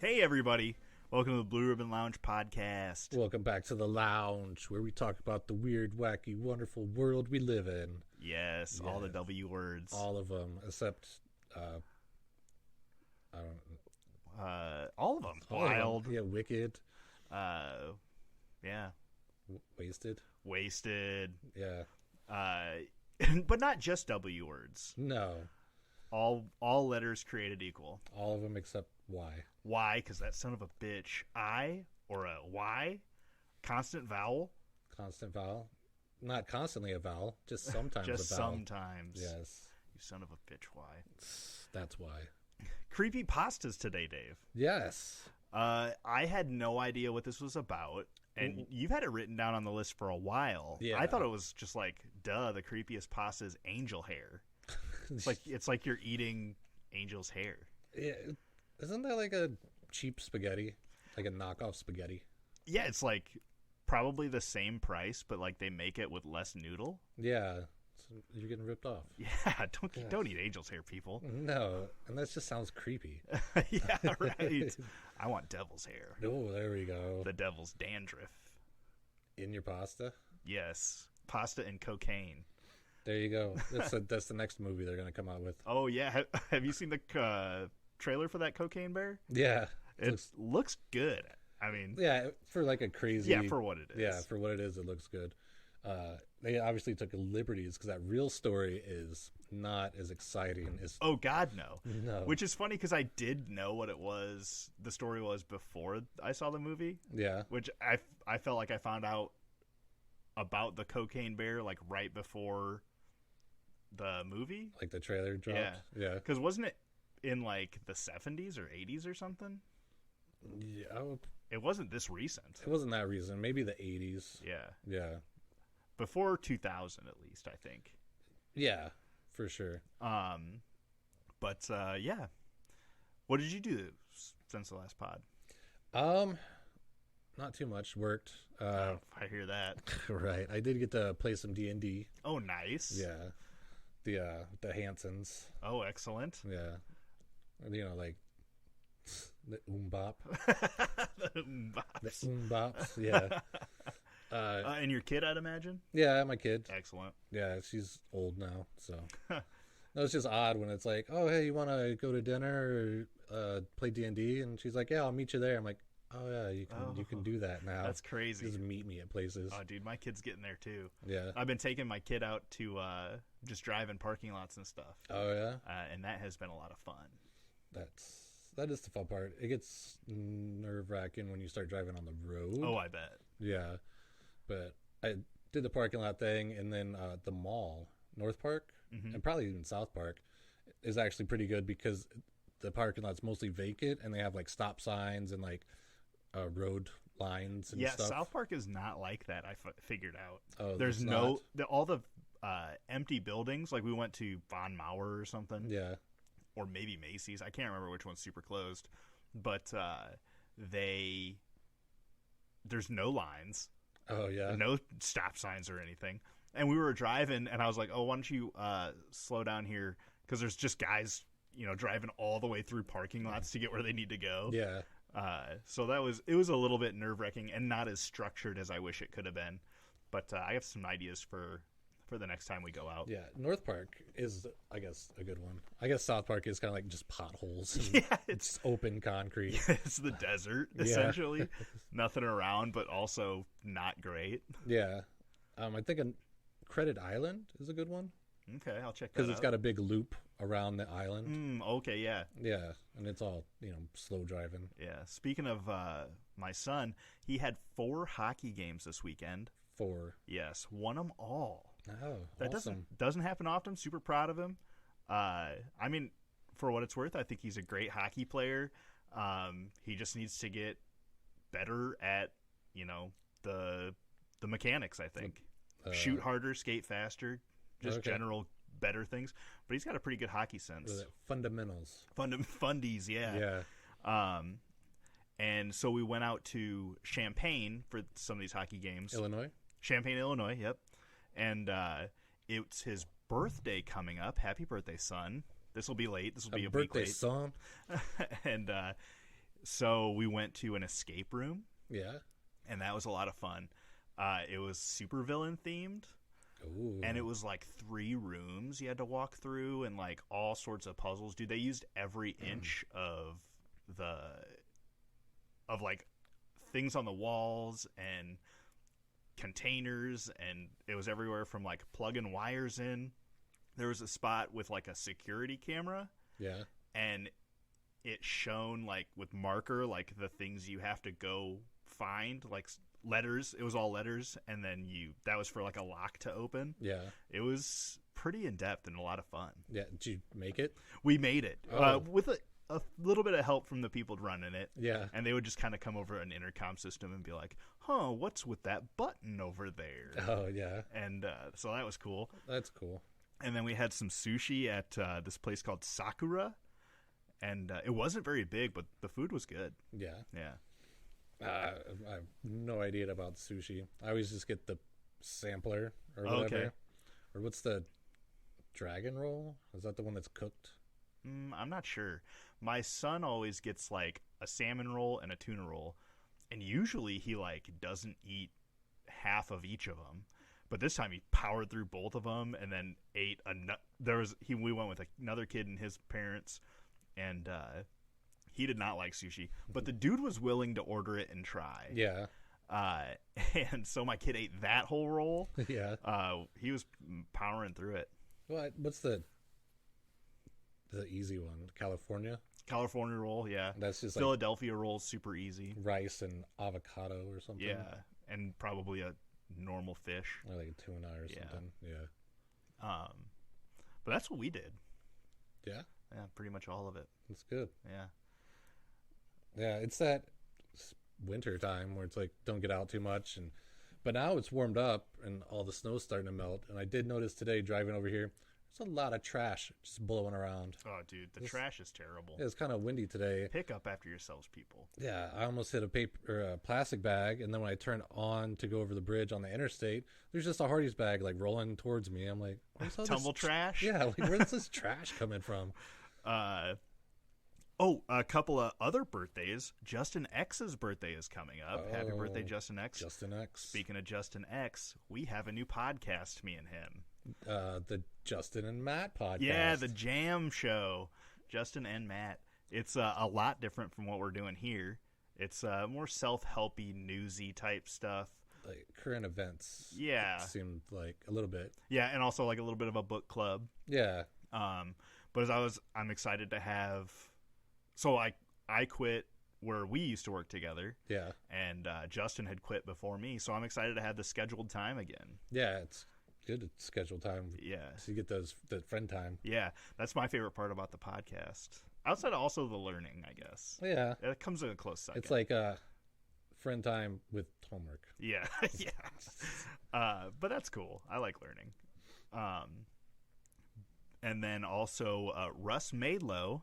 Hey, everybody. Welcome to the Blue Ribbon Lounge podcast. Welcome back to the lounge, where we talk about the weird, wacky, wonderful world we live in. Yes, all the W words. All of them, except, I don't know. All of them. All of them. Wild. Yeah, wicked. Yeah. Wasted. Wasted. Yeah. But not just W words. No. All letters created equal. All of them except Y. Y, because that son of a bitch. I or a Y. Constant vowel. Constant vowel. Not constantly a vowel, just sometimes Just a vowel. sometimes. Yes. You son of a bitch, Y. That's why. Creepypastas today, Dave. Yes. I had no idea what this was about, and you've had it written down on the list for a while. Yeah. I thought it was just like, duh, the creepiest pasta is angel hair. It's like you're eating angel's hair. Yeah. Isn't that like a cheap spaghetti? Like a knockoff spaghetti? Yeah, it's like probably the same price, but like they make it with less noodle. Yeah. So you're getting ripped off. Yeah, don't eat angel's hair, people. No, and that just sounds creepy. Yeah, right. I want devil's hair. Oh, there we go. The devil's dandruff. In your pasta? Yes, pasta and cocaine. There you go. That's the next movie they're going to come out with. Oh, yeah. Have you seen the trailer for that Cocaine Bear? Yeah. It looks good. I mean... Yeah, for like a crazy... Yeah, for what it is. Yeah, for what it is, it looks good. They obviously took liberties because that real story is not as exciting as... Oh, God, no. No. Which is funny because I did know what it was, the story was before I saw the movie. Yeah. Which I felt like I found out about the Cocaine Bear like right before the movie. Like the trailer dropped? Yeah. Because wasn't it in like the 70s or 80s or something? Yeah. It wasn't this recent. It wasn't that recent. Maybe the 80s. Yeah. Yeah. Before 2000 at least, I think. Yeah, for sure. But yeah. What did you do since the last pod? Not too much. Worked. I hear that. Right. I did get to play some D&D. Oh, nice. Yeah. The Hansons. Oh, excellent. Yeah. You know, like the Oombop. The Umbops. The Oombops. Yeah. And your kid, I'd imagine? Yeah, my kid. Excellent. Yeah, she's old now, so. No, it's just odd when it's like, oh, hey, you want to go to dinner or play D&D? And she's like, yeah, I'll meet you there. I'm like, oh, yeah, you can do that now. That's crazy. Just meet me at places. Oh, dude, my kid's getting there, too. Yeah. I've been taking my kid out to just drive in parking lots and stuff. Oh, yeah? And that has been a lot of fun. That is the fun part. It gets nerve-wracking when you start driving on the road. Oh, I bet. Yeah. But I did the parking lot thing, and then the mall, North Park, and probably even South Park, is actually pretty good because the parking lot's mostly vacant, and they have like stop signs and like road lines and stuff. Yeah, South Park is not like that. I figured out. Oh, there's all the empty buildings. Like we went to Von Mauer or something. Yeah. Or maybe Macy's. I can't remember which one's super closed, but there's no lines. Oh yeah. No stop signs or anything. And we were driving, and I was like, "Oh, why don't you slow down here?" Because there's just guys, driving all the way through parking lots to get where they need to go. Yeah. So it was a little bit nerve-wracking and not as structured as I wish it could have been. But I have some ideas for the next time we go out. Yeah, North Park is, I guess, a good one. I guess South Park is kind of like just potholes. And yeah, it's open concrete. It's the desert, essentially. Nothing around, but also not great. Yeah. I think Credit Island is a good one. Okay, I'll check that out. Because it's got a big loop around the island. Okay, yeah. Yeah, and it's all, slow driving. Yeah. Speaking of my son, he had 4 hockey games this weekend. 4. Yes, won them all. Oh, that awesome. doesn't happen often. Super proud of him. I mean, for what it's worth, I think he's a great hockey player. He just needs to get better at the mechanics. I think shoot harder, skate faster, just general better things. But he's got a pretty good hockey sense. Fundamentals. Fundies, yeah. Yeah. And so we went out to Champaign for some of these hockey games. Champaign, Illinois. Yep. And it's his birthday coming up. Happy birthday, son. This will be late. This will be a week late. Birthday, son. And So we went to an escape room, Yeah. and that was a lot of fun. It was supervillain themed. Ooh. And it was like 3 rooms you had to walk through, and like all sorts of puzzles. Dude, they used every inch of like things on the walls and containers, and it was everywhere from like plugging wires in. There was a spot with like a security camera. Yeah. And it shone like with marker like the things you have to go find, like letters. It was all letters, and then that was for like a lock to open. Yeah. It was pretty in depth and a lot of fun. Yeah. Did you make it? We made it with a little bit of help from the people running it. Yeah. And they would just kind of come over an intercom system and be like, "Huh, what's with that button over there?" Oh yeah. And so that was cool. That's cool. And then we had some sushi at this place called Sakura, and it wasn't very big, but the food was good. Yeah. Yeah. I have no idea about sushi. I always just get the sampler or whatever. Okay. Or what's the dragon roll? Is that the one that's cooked? I'm not sure. My son always gets like a salmon roll and a tuna roll, and usually he like doesn't eat half of each of them. But this time he powered through both of them and then ate we went with another kid and his parents, and he did not like sushi, but the dude was willing to order it and try. Yeah. And so my kid ate that whole roll. Yeah. He was powering through it. What's the easy one? California roll, yeah. That's just Philadelphia roll, super easy. Rice and avocado or something. Yeah, and probably a normal fish, or like a tuna or something. Yeah. But that's what we did. Yeah. Yeah, pretty much all of it. That's good. Yeah. Yeah, it's that winter time where it's like don't get out too much, but now it's warmed up and all the snow's starting to melt. And I did notice today driving over here, there's a lot of trash just blowing around. Oh, dude, the trash is terrible. Yeah, it's kind of windy today. Pick up after yourselves, people. Yeah, I almost hit a plastic bag, and then when I turned on to go over the bridge on the interstate, there's just a Hardee's bag like rolling towards me. I'm like, tumble trash? Yeah, like where's this trash coming from? A couple of other birthdays. Justin X's birthday is coming up. Happy birthday, Justin X. Justin X. Speaking of Justin X, we have a new podcast, me and him. The Justin and Matt podcast. Yeah, the Jam Show. Justin and Matt. It's a lot different from what we're doing here. It's more self-helpy, newsy type stuff. Like current events. Yeah. It seemed like a little bit. Yeah, and also like a little bit of a book club. Yeah. But I'm excited to have. So I quit where we used to work together. Yeah. And Justin had quit before me, so I'm excited to have the scheduled time again. Yeah, it's good to schedule time. Yeah. So you get the friend time. Yeah, that's my favorite part about the podcast. Outside of also the learning, I guess. Yeah. It comes in a close second. It's like friend time with homework. Yeah, yeah. But that's cool. I like learning. And then also Russ Maidlow.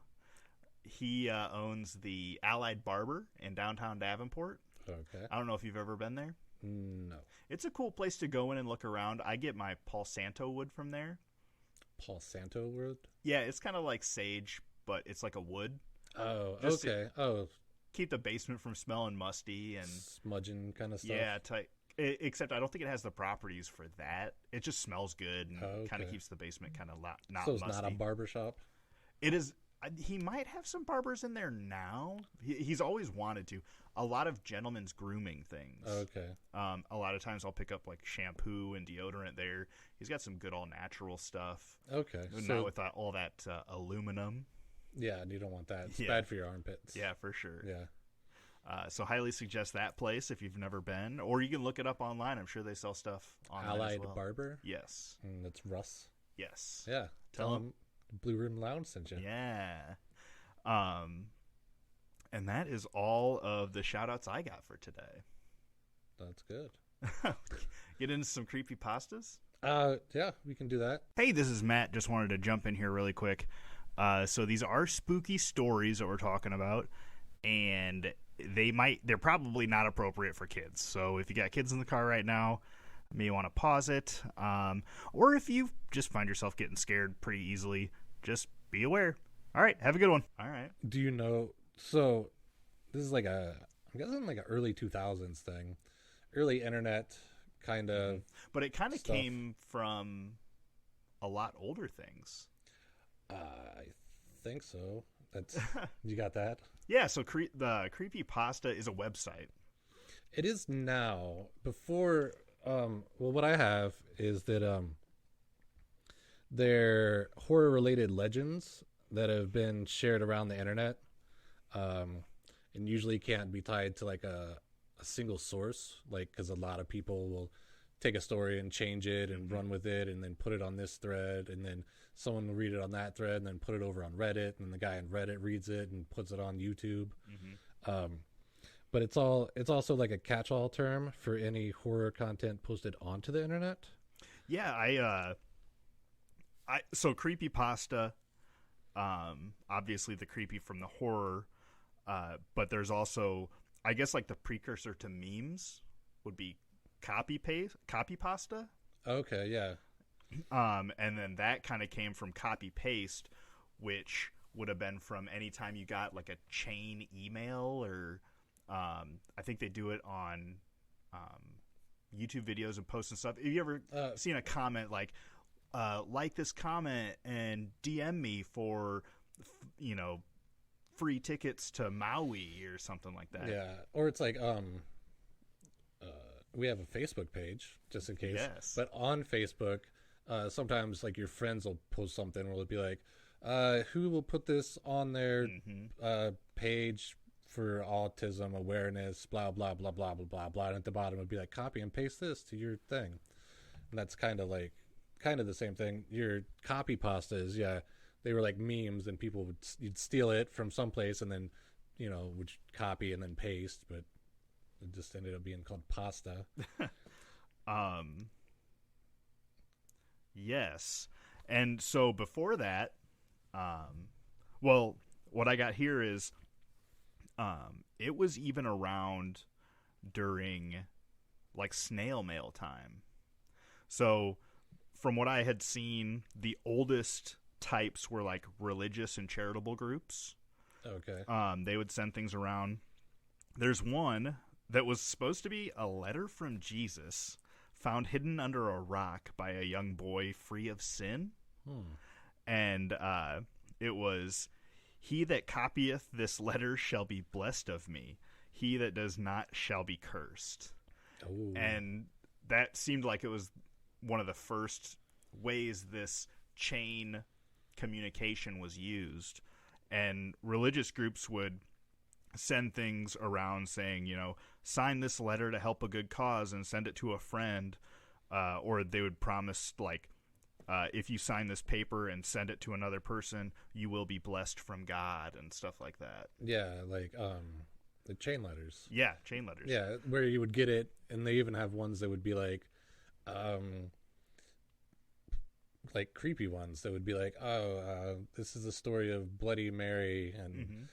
He owns the Allied Barber in downtown Davenport. Okay. I don't know if you've ever been there. No. It's a cool place to go in and look around. I get my Palo Santo wood from there. Palo Santo wood? Yeah, it's kind of like sage, but it's like a wood. Oh, Just okay. Keep the basement from smelling musty and smudging kind of stuff. Yeah, except I don't think it has the properties for that. It just smells good and kind of keeps the basement kind of not so musty. It's not a barber shop? It is. He might have some barbers in there now. He's always wanted to. A lot of gentlemen's grooming things. Okay. A lot of times I'll pick up like shampoo and deodorant there. He's got some good all natural stuff. Okay. Not with all that aluminum. Yeah, and you don't want that. It's bad for your armpits. Yeah, for sure. Yeah. So highly suggest that place if you've never been, or you can look it up online. I'm sure they sell stuff online Allied as well. Barber. Yes. And it's Russ. Yes. Yeah. Tell him Blue Room Lounge sent you. Yeah. And that is all of the shout outs I got for today. That's good. Get into some creepypastas? Yeah, we can do that. Hey, this is Matt. Just wanted to jump in here really quick. So these are spooky stories that we're talking about, and they're probably not appropriate for kids. So if you got kids in the car right now, you may want to pause it. Or if you just find yourself getting scared pretty easily, just be aware. All right, have a good one. All right. Do you know, so This is like I'm guessing like an early 2000s thing, early internet kind of. But it kind of came from a lot older things. I think so. That's you got that? Yeah. So the Creepypasta is a website. It is now. Before, well, what I have is that they're horror-related legends that have been shared around the internet, and usually can't be tied to like a single source, like because a lot of people will take a story and change it and run with it and then put it on this thread, and then someone will read it on that thread and then put it over on Reddit, and the guy on Reddit reads it and puts it on YouTube. But it's also like a catch-all term for any horror content posted onto the internet. Yeah, so Creepypasta, obviously the creepy from the horror, but there's also, I guess, like the precursor to memes would be copypasta. Okay, yeah. And then that kind of came from copy paste, which would have been from any time you got like a chain email, or I think they do it on YouTube videos and posts and stuff. Have you ever seen a comment like this comment and DM me for free tickets to Maui or something like that? Yeah, or it's like we have a Facebook page just in case. Yes. But on Facebook, sometimes like your friends will post something where it'll be like, who will put this on their page for autism awareness, blah, blah, blah, blah, blah, blah, blah. And at the bottom it would be like, copy and paste this to your thing. And that's kind of the same thing. Your copy pastas, yeah, they were like memes, and you'd steal it from someplace and then, would copy and then paste, but it just ended up being called pasta. Yes. And so before that, well, what I got here is it was even around during like snail mail time. So from what I had seen, the oldest types were like religious and charitable groups. Okay. They would send things around. There's one that was supposed to be a letter from Jesus found hidden under a rock by a young boy free of sin. And it was, "He that copieth this letter shall be blessed of me. He that does not shall be cursed." Ooh. And that seemed like it was one of the first ways this chain communication was used. And religious groups would send things around saying, sign this letter to help a good cause and send it to a friend. Or they would promise, like, if you sign this paper and send it to another person, you will be blessed from God and stuff like that. Yeah, like the chain letters. Yeah, chain letters. Yeah, where you would get it, and they even have ones that would be like creepy ones that would be like, this is the story of Bloody Mary, and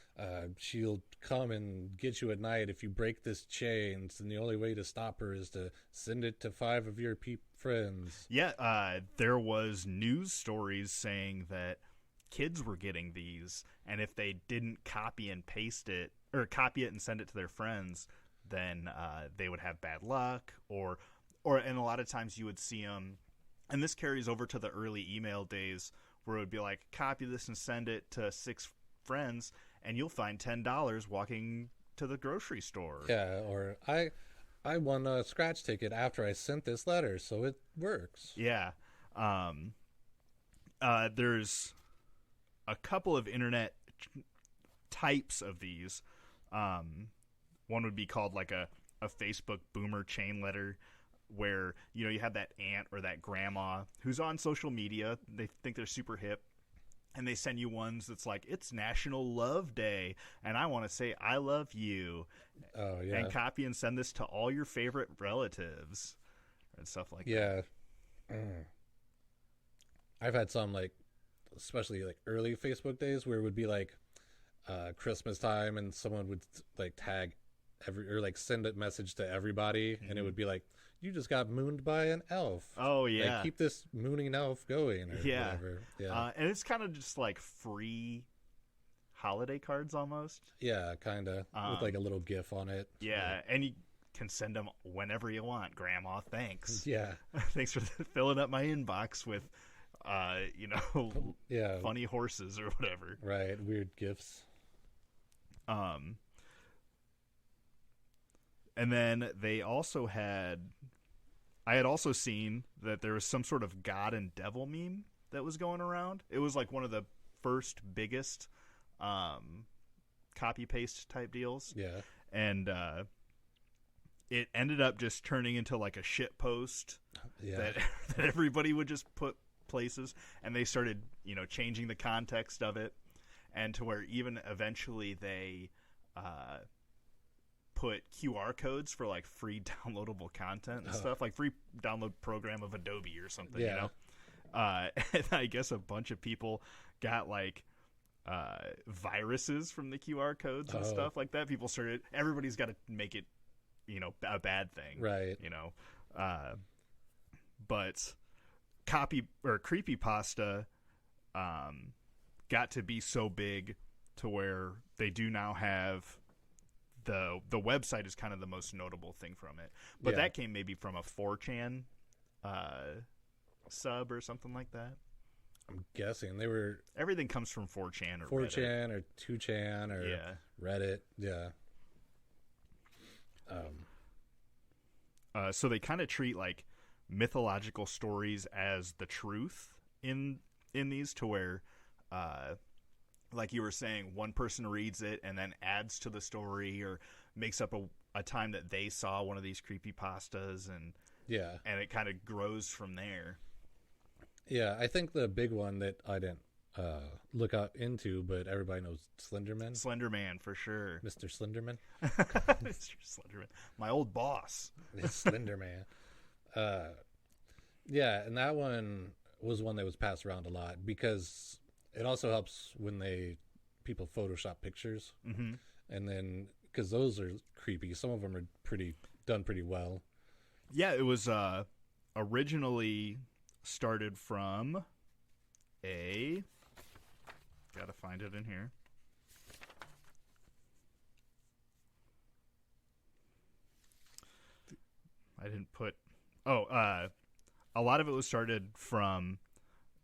she'll come and get you at night if you break this chain, and the only way to stop her is to send it to 5 of your friends. Yeah, there was news stories saying that kids were getting these, and if they didn't copy and paste it, or copy it and send it to their friends, then they would have bad luck, or and a lot of times you would see them. And this carries over to the early email days, where it would be like, copy this and send it to 6 friends, and you'll find $10 walking to the grocery store. Yeah, or I won a scratch ticket after I sent this letter, so it works. Yeah. There's a couple of internet types of these. One would be called like a Facebook boomer chain letter, where you have that aunt or that grandma who's on social media. They think they're super hip, and they send you ones that's like, it's National Love Day, and I want to say I love you. Oh yeah. And copy and send this to all your favorite relatives and stuff like that. Yeah. I've had some, like, especially like early Facebook days, where it would be like Christmas time, and someone would like tag send a message to everybody, and it would be like, you just got mooned by an elf. Oh yeah. Like, keep this mooning elf going, or whatever. Yeah. And it's kind of just like free holiday cards almost. Yeah, kind of. With like a little GIF on it. Yeah, and you can send them whenever you want. Grandma, thanks. Yeah. Thanks for filling up my inbox with, yeah, funny horses or whatever. Right, weird GIFs. And then they also I had also seen that there was some sort of God and Devil meme that was going around. It was like one of the first biggest copy paste type deals. Yeah. And it ended up just turning into like a shit post that everybody would just put places, and they started, changing the context of it, and to where even eventually they put QR codes for like free downloadable content and stuff, like free download program of Adobe or something, and I guess a bunch of people got like viruses from the QR codes and stuff like that. Everybody's got to make it, a bad thing, right? But Creepypasta got to be so big to where they do now have the website is kind of the most notable thing from it. But that came maybe from a 4chan sub or something like that. I'm guessing everything comes from 4chan or 4chan or 2chan or Reddit. Yeah. So they kind of treat like mythological stories as the truth in these, to where like you were saying, one person reads it and then adds to the story or makes up a time that they saw one of these creepypastas, and it kind of grows from there. Yeah, I think the big one that I didn't look out into, but everybody knows Slenderman. Slenderman, for sure. Mr. Slenderman. Mr. Slenderman. My old boss. It's Slenderman. Yeah, and that one was one that was passed around a lot because it also helps when people Photoshop pictures. Mm-hmm. And then, because those are creepy. Some of them are done pretty well. Yeah, it was originally started from gotta find it in here. I didn't put... a lot of it was started from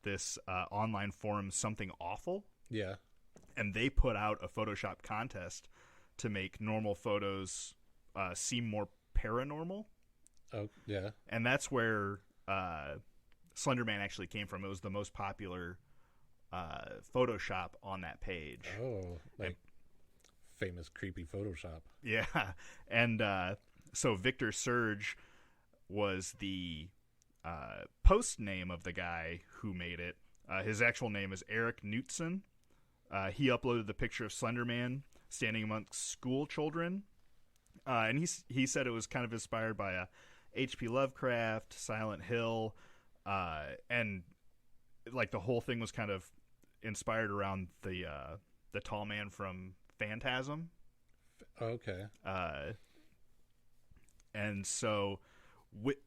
this online forum, Something Awful. Yeah. And they put out a Photoshop contest to make normal photos seem more paranormal. Oh, yeah. And that's where Slenderman actually came from. It was the most popular Photoshop on that page. Oh, famous creepy Photoshop. Yeah. And so Victor Surge was the post name of the guy who made it. His actual name is Eric Knutson. He uploaded the picture of Slenderman standing amongst school children. And he said it was kind of inspired by H.P. Lovecraft, Silent Hill, and like the whole thing was kind of inspired around the tall man from Phantasm. Okay. And so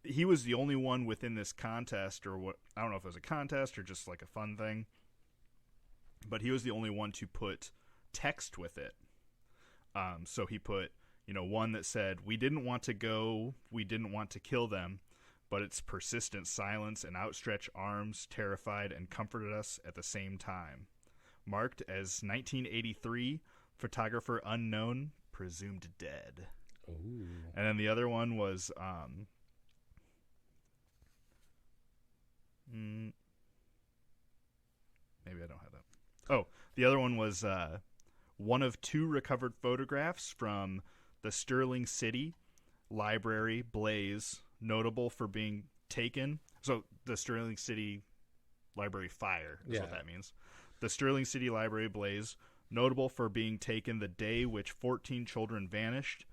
he was the only one within this contest, or what, I don't know if it was a contest or just like a fun thing, but he was the only one to put text with it. So he put, one that said, "We didn't want to go, we didn't want to kill them, but its persistent silence and outstretched arms terrified and comforted us at the same time. Marked as 1983, photographer unknown, presumed dead." Ooh. And then the other one was maybe I don't have that. Oh, the other one was one of two recovered photographs from the Sterling City Library blaze, notable for being taken. So the Sterling City Library fire is what that means. The Sterling City Library blaze, notable for being taken the day which 14 children vanished,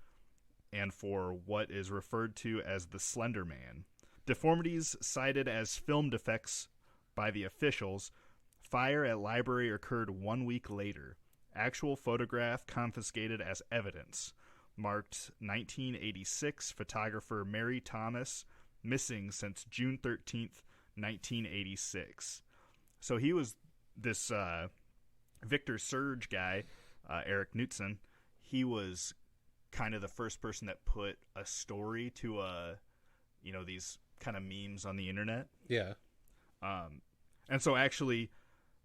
and for what is referred to as the Slender Man. Deformities cited as film defects by the officials. Fire at library occurred 1 week later. Actual photograph confiscated as evidence. Marked 1986, photographer Mary Thomas, missing since June 13th, 1986. So he was this Victor Surge guy, Eric Knudsen, he was kind of the first person that put a story to these kind of memes on the internet. Yeah. And so actually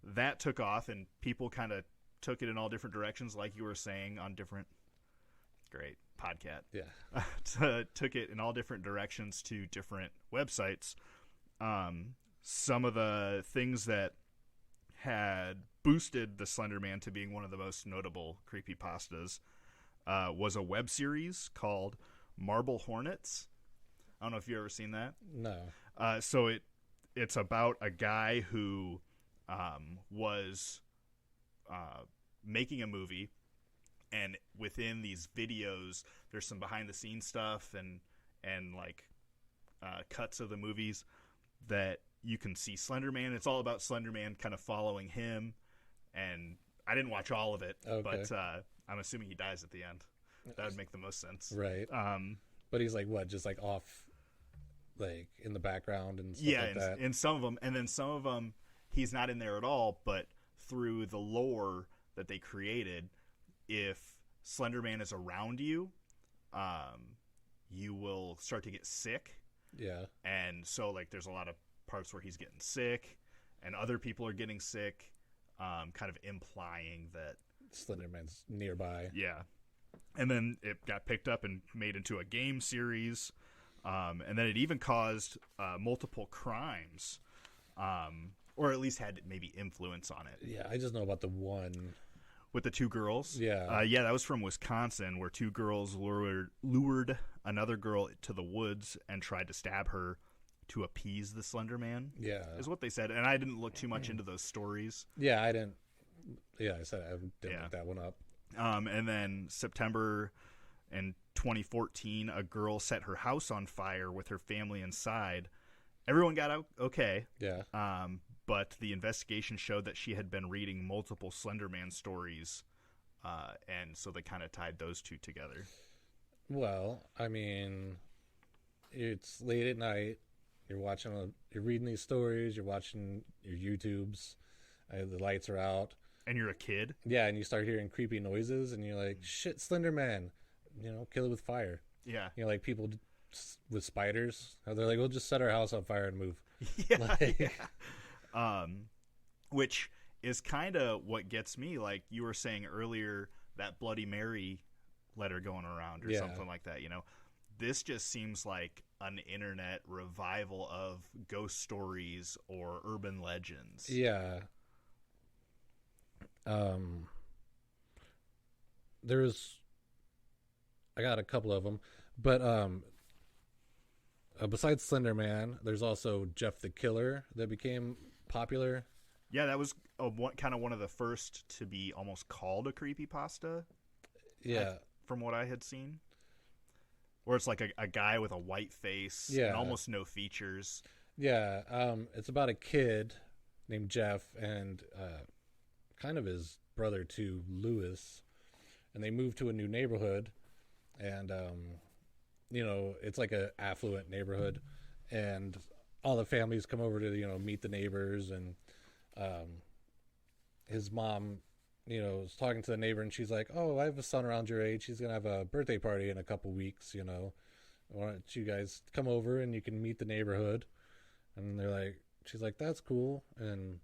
that took off, and people kind of took it in all different directions, like you were saying, on different great podcast. Yeah. Took it in all different directions to different websites. Some of the things that had boosted the Slender Man to being one of the most notable creepypastas was a web series called Marble Hornets. I don't know if you've ever seen that. No. So it's about a guy who was making a movie, and within these videos there's some behind the scenes stuff and like cuts of the movies that you can see Slender Man. It's all about Slender Man kind of following him, and I didn't watch all of it, but I'm assuming he dies at the end. That would make the most sense. Right. But he's like, what, just like off, like in the background and stuff like that? Yeah, in some of them. And then some of them, he's not in there at all, but through the lore that they created, if Slender Man is around you, you will start to get sick. Yeah. And so, like, there's a lot of parts where he's getting sick and other people are getting sick, kind of implying that Slender Man's nearby. Yeah. And then it got picked up and made into a game series. And then it even caused multiple crimes, or at least had maybe influence on it. Yeah, I just know about the one. With the two girls? Yeah. Yeah, that was from Wisconsin, where two girls lured another girl to the woods and tried to stab her to appease the Slender Man. Yeah. Is what they said. And I didn't look too much into those stories. Yeah, I didn't. Yeah, I said I didn't look that one up. And then September in 2014, a girl set her house on fire with her family inside. Everyone got out okay. Yeah. But the investigation showed that she had been reading multiple Slender Man stories, and so they kind of tied those two together. Well, I mean, it's late at night. You're reading these stories. You're watching your YouTubes. The lights are out. And you're a kid? Yeah, and you start hearing creepy noises, and you're like, shit, Slender Man. Kill it with fire. Yeah. Like people with spiders. They're like, we'll just set our house on fire and move. Yeah. Yeah. Which is kind of what gets me. Like you were saying earlier, that Bloody Mary letter going around or something like that. This just seems like an internet revival of ghost stories or urban legends. Yeah. I got a couple of them, but besides Slender Man, there's also Jeff the Killer that became popular. Yeah, that was kind of one of the first to be almost called a creepypasta. Yeah. From what I had seen. Where it's like a guy with a white face and almost no features. Yeah, it's about a kid named Jeff and kind of his brother too, Lewis, and they moved to a new neighborhood, and it's like a affluent neighborhood, and all the families come over to meet the neighbors, and his mom was talking to the neighbor, and she's like, oh, I have a son around your age, he's gonna have a birthday party in a couple weeks, why don't you guys come over and you can meet the neighborhood? And she's like, that's cool. And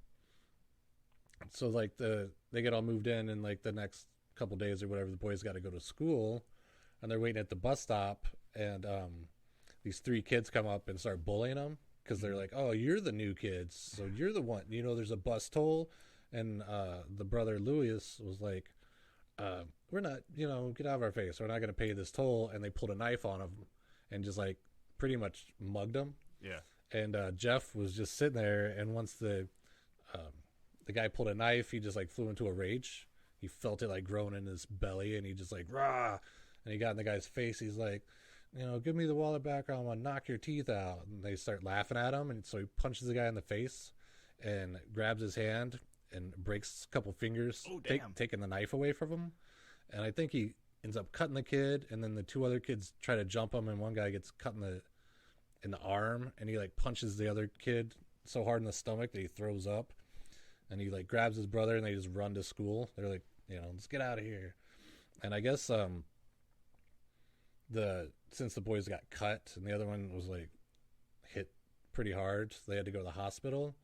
so they get all moved in, and like the next couple days or whatever, the boys got to go to school, and they're waiting at the bus stop, and these three kids come up and start bullying them because they're like, oh, you're the new kids, so you're the one, there's a bus toll. And the brother Louis was like, we're not, get out of our face, we're not going to pay this toll. And they pulled a knife on him and just like pretty much mugged him. Yeah. And Jeff was just sitting there, and once the guy pulled a knife, he just like flew into a rage. He felt it like growing in his belly, and he just like, rah, and he got in the guy's face. He's like, give me the wallet back, or I'm gonna knock your teeth out. And they start laughing at him, and so he punches the guy in the face and grabs his hand and breaks a couple fingers, taking the knife away from him. And I think he ends up cutting the kid, and then the two other kids try to jump him, and one guy gets cut in the arm, and he like punches the other kid so hard in the stomach that he throws up. and he like grabs his brother and they just run to school. They're like, let's get out of here. And I guess since the boys got cut and the other one was like hit pretty hard, so they had to go to the hospital.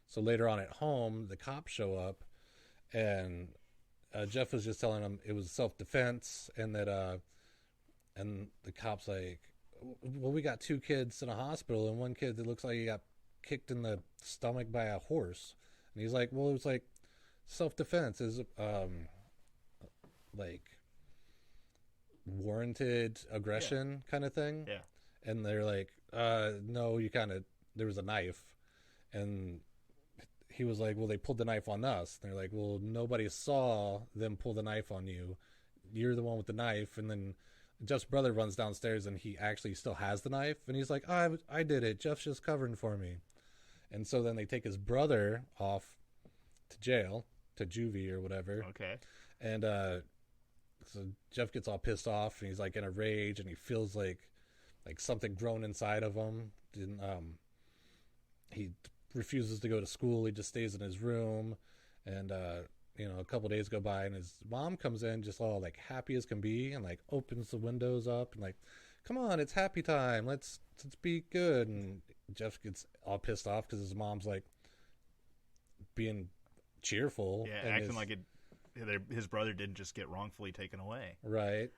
So later on at home, the cops show up, and Jeff was just telling them it was self-defense, and that and the cops like, well, we got 2 kids in a hospital and one kid that looks like he got kicked in the stomach by a horse. And he's like, well, it was like self-defense is like warranted aggression kind of thing. Yeah. And they're like, no, there was a knife. And he was like, well, they pulled the knife on us. And they're like, well, nobody saw them pull the knife on you. You're the one with the knife. And then Jeff's brother runs downstairs and he actually still has the knife. And he's like, I did it. Jeff's just covering for me. And so then they take his brother off to jail, to juvie or whatever. Okay. And so Jeff gets all pissed off and he's like in a rage and he feels like something grown inside of him. He refuses to go to school. He just stays in his room. And a couple days go by and his mom comes in just all like happy as can be and like opens the windows up and like, come on, it's happy time. Let's be good. And Jeff gets all pissed off because his mom's like being cheerful. Yeah, acting like his brother didn't just get wrongfully taken away. Right.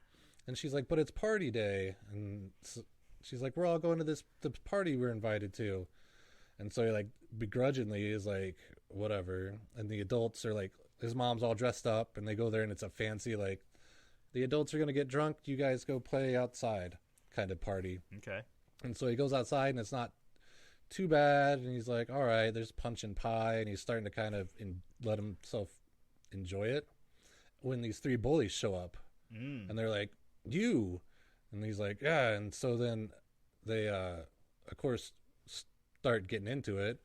And she's like, but it's party day. And so she's like, we're all going to the party we're invited to. And so he like begrudgingly is like, whatever. And the adults are like, his mom's all dressed up and they go there and it's a fancy, like, the adults are going to get drunk. You guys go play outside kind of party. Okay. And so he goes outside and it's not too bad. And he's like, all right, there's punch and pie. And he's starting to kind of let himself enjoy it when these 3 bullies show up. And they're like, you. And he's like, yeah. And so then they, of course, start getting into it.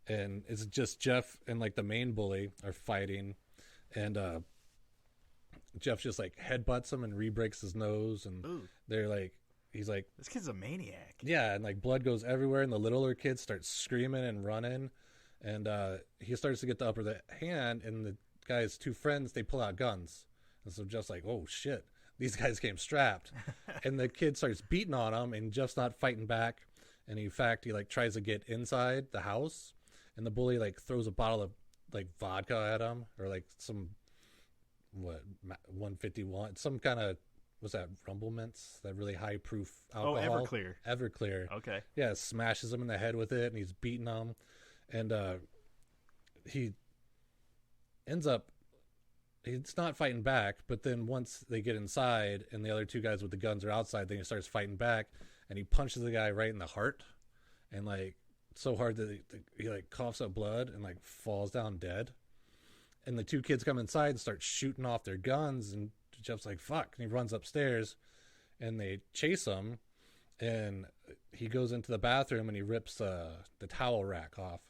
And it's just Jeff and like the main bully are fighting. And Jeff just like headbutts him and re-breaks his nose. And they're like, he's like, this kid's a maniac. Yeah. And like blood goes everywhere. And the littler kid starts screaming and running. And he starts to get the upper hand. And the guy's 2 friends, they pull out guns. And so Jeff's like, oh shit, these guys came strapped. And the kid starts beating on him and Jeff's not fighting back. And in fact, he like tries to get inside the house. And the bully like throws a bottle of like vodka at him, or like some 151, some kind of, what's that, Rumble Mints, that really high proof alcohol. Oh, Everclear. Okay. Yeah, smashes him in the head with it, and he's beating him, and he ends up, he's not fighting back, but then once they get inside and the other 2 guys with the guns are outside, then he starts fighting back, and he punches the guy right in the heart, and like so hard that he like coughs up blood and like falls down dead. And the 2 kids come inside and start shooting off their guns, and Jeff's like, fuck. And he runs upstairs and they chase him, and he goes into the bathroom and he rips the towel rack off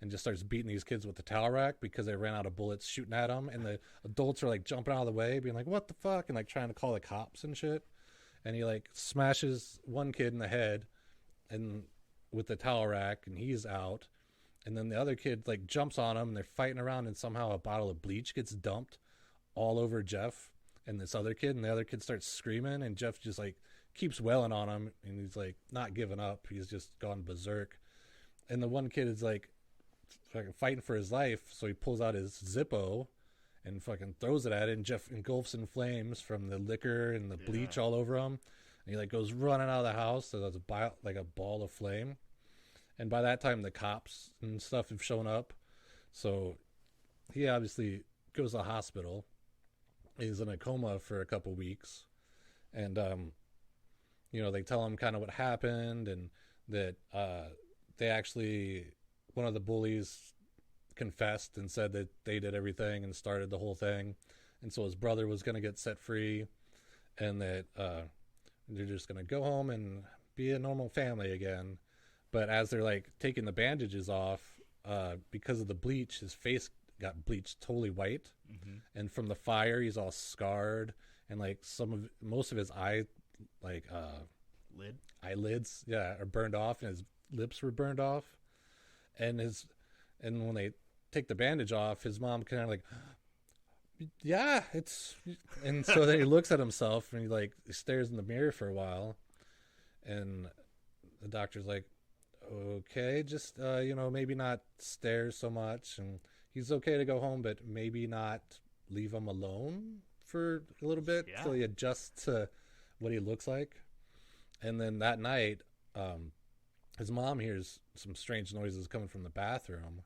and just starts beating these kids with the towel rack because they ran out of bullets shooting at him. And the adults are like jumping out of the way being like, what the fuck? And like trying to call the cops and shit. And he like smashes one kid in the head and with the towel rack, and he's out. And then the other kid like jumps on him and they're fighting around, and somehow a bottle of bleach gets dumped all over Jeff and this other kid, and the other kid starts screaming, and Jeff just like keeps wailing on him, and he's like not giving up. He's just gone berserk. And the one kid is like fucking fighting for his life, so he pulls out his Zippo and fucking throws it at it, and Jeff engulfs in flames from the liquor and the bleach all over him. And he like goes running out of the house, so there's like a ball of flame. And by that time, the cops and stuff have shown up. So he obviously goes to the hospital. He's in a coma for a couple weeks. And, they tell him kind of what happened, and that they actually, one of the bullies confessed and said that they did everything and started the whole thing. And so his brother was going to get set free, and that they're just going to go home and be a normal family again. But as they're like taking the bandages off, because of the bleach, his face got bleached totally white. Mm-hmm. And from the fire, he's all scarred, and like most of his eyelids, are burned off, and his lips were burned off. And when they take the bandage off, his mom kind of like, yeah, it's, and so then he looks at himself and he like stares in the mirror for a while, and the doctor's like, okay, just maybe not stare so much, and he's okay to go home, but maybe not leave him alone for a little bit till he adjusts to what he looks like. And then that night, his mom hears some strange noises coming from the bathroom,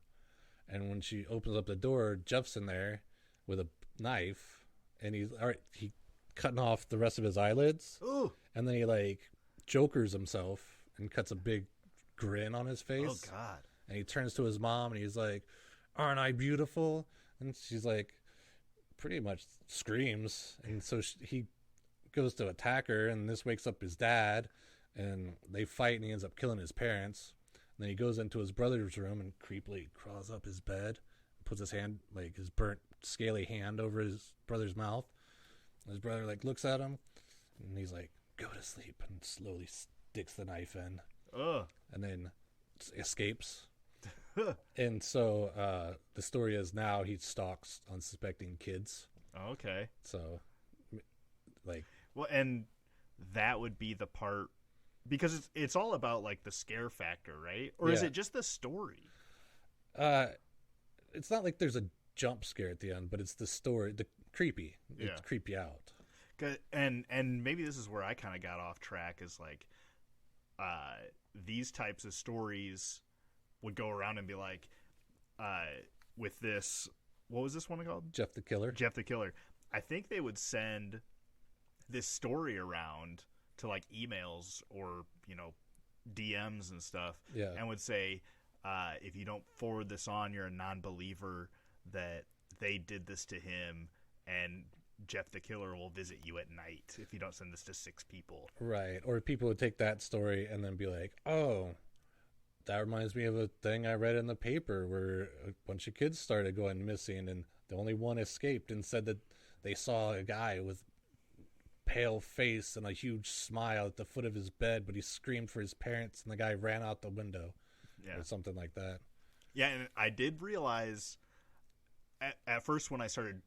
and when she opens up the door, Jeff's in there with a knife, and he cutting off the rest of his eyelids. Ooh. And then he like jokers himself and cuts a big grin on his face. Oh God. And he turns to his mom and he's like, aren't I beautiful? And she's like, pretty much screams. And so he goes to attack her, and this wakes up his dad, and they fight, and he ends up killing his parents. And then he goes into his brother's room and creepily crawls up his bed, puts his hand, like his burnt scaly hand, over his brother's mouth. And his brother like looks at him, and he's like, go to sleep, and slowly sticks the knife in. Ugh. And then escapes. And so the story is now he stalks unsuspecting kids. Okay. So like, well, and that would be the part, because it's all about like the scare factor, right? Or is it just the story? It's not like there's a jump scare at the end, but it's the story, the creepy. It's creepy out. And maybe this is where I kind of got off track, is like these types of stories would go around and be like, with this, what was this one called? Jeff the Killer. Jeff the Killer. I think they would send this story around to like emails or, DMs and stuff, and would say, if you don't forward this on, you're a non-believer, that they did this to him, and Jeff the Killer will visit you at night if you don't send this to 6 people. Right. Or people would take that story and then be like, oh, that reminds me of a thing I read in the paper where a bunch of kids started going missing, and the only one escaped and said that they saw a guy with pale face and a huge smile at the foot of his bed, but he screamed for his parents and the guy ran out the window, or something like that. Yeah, and I did realize at first when I started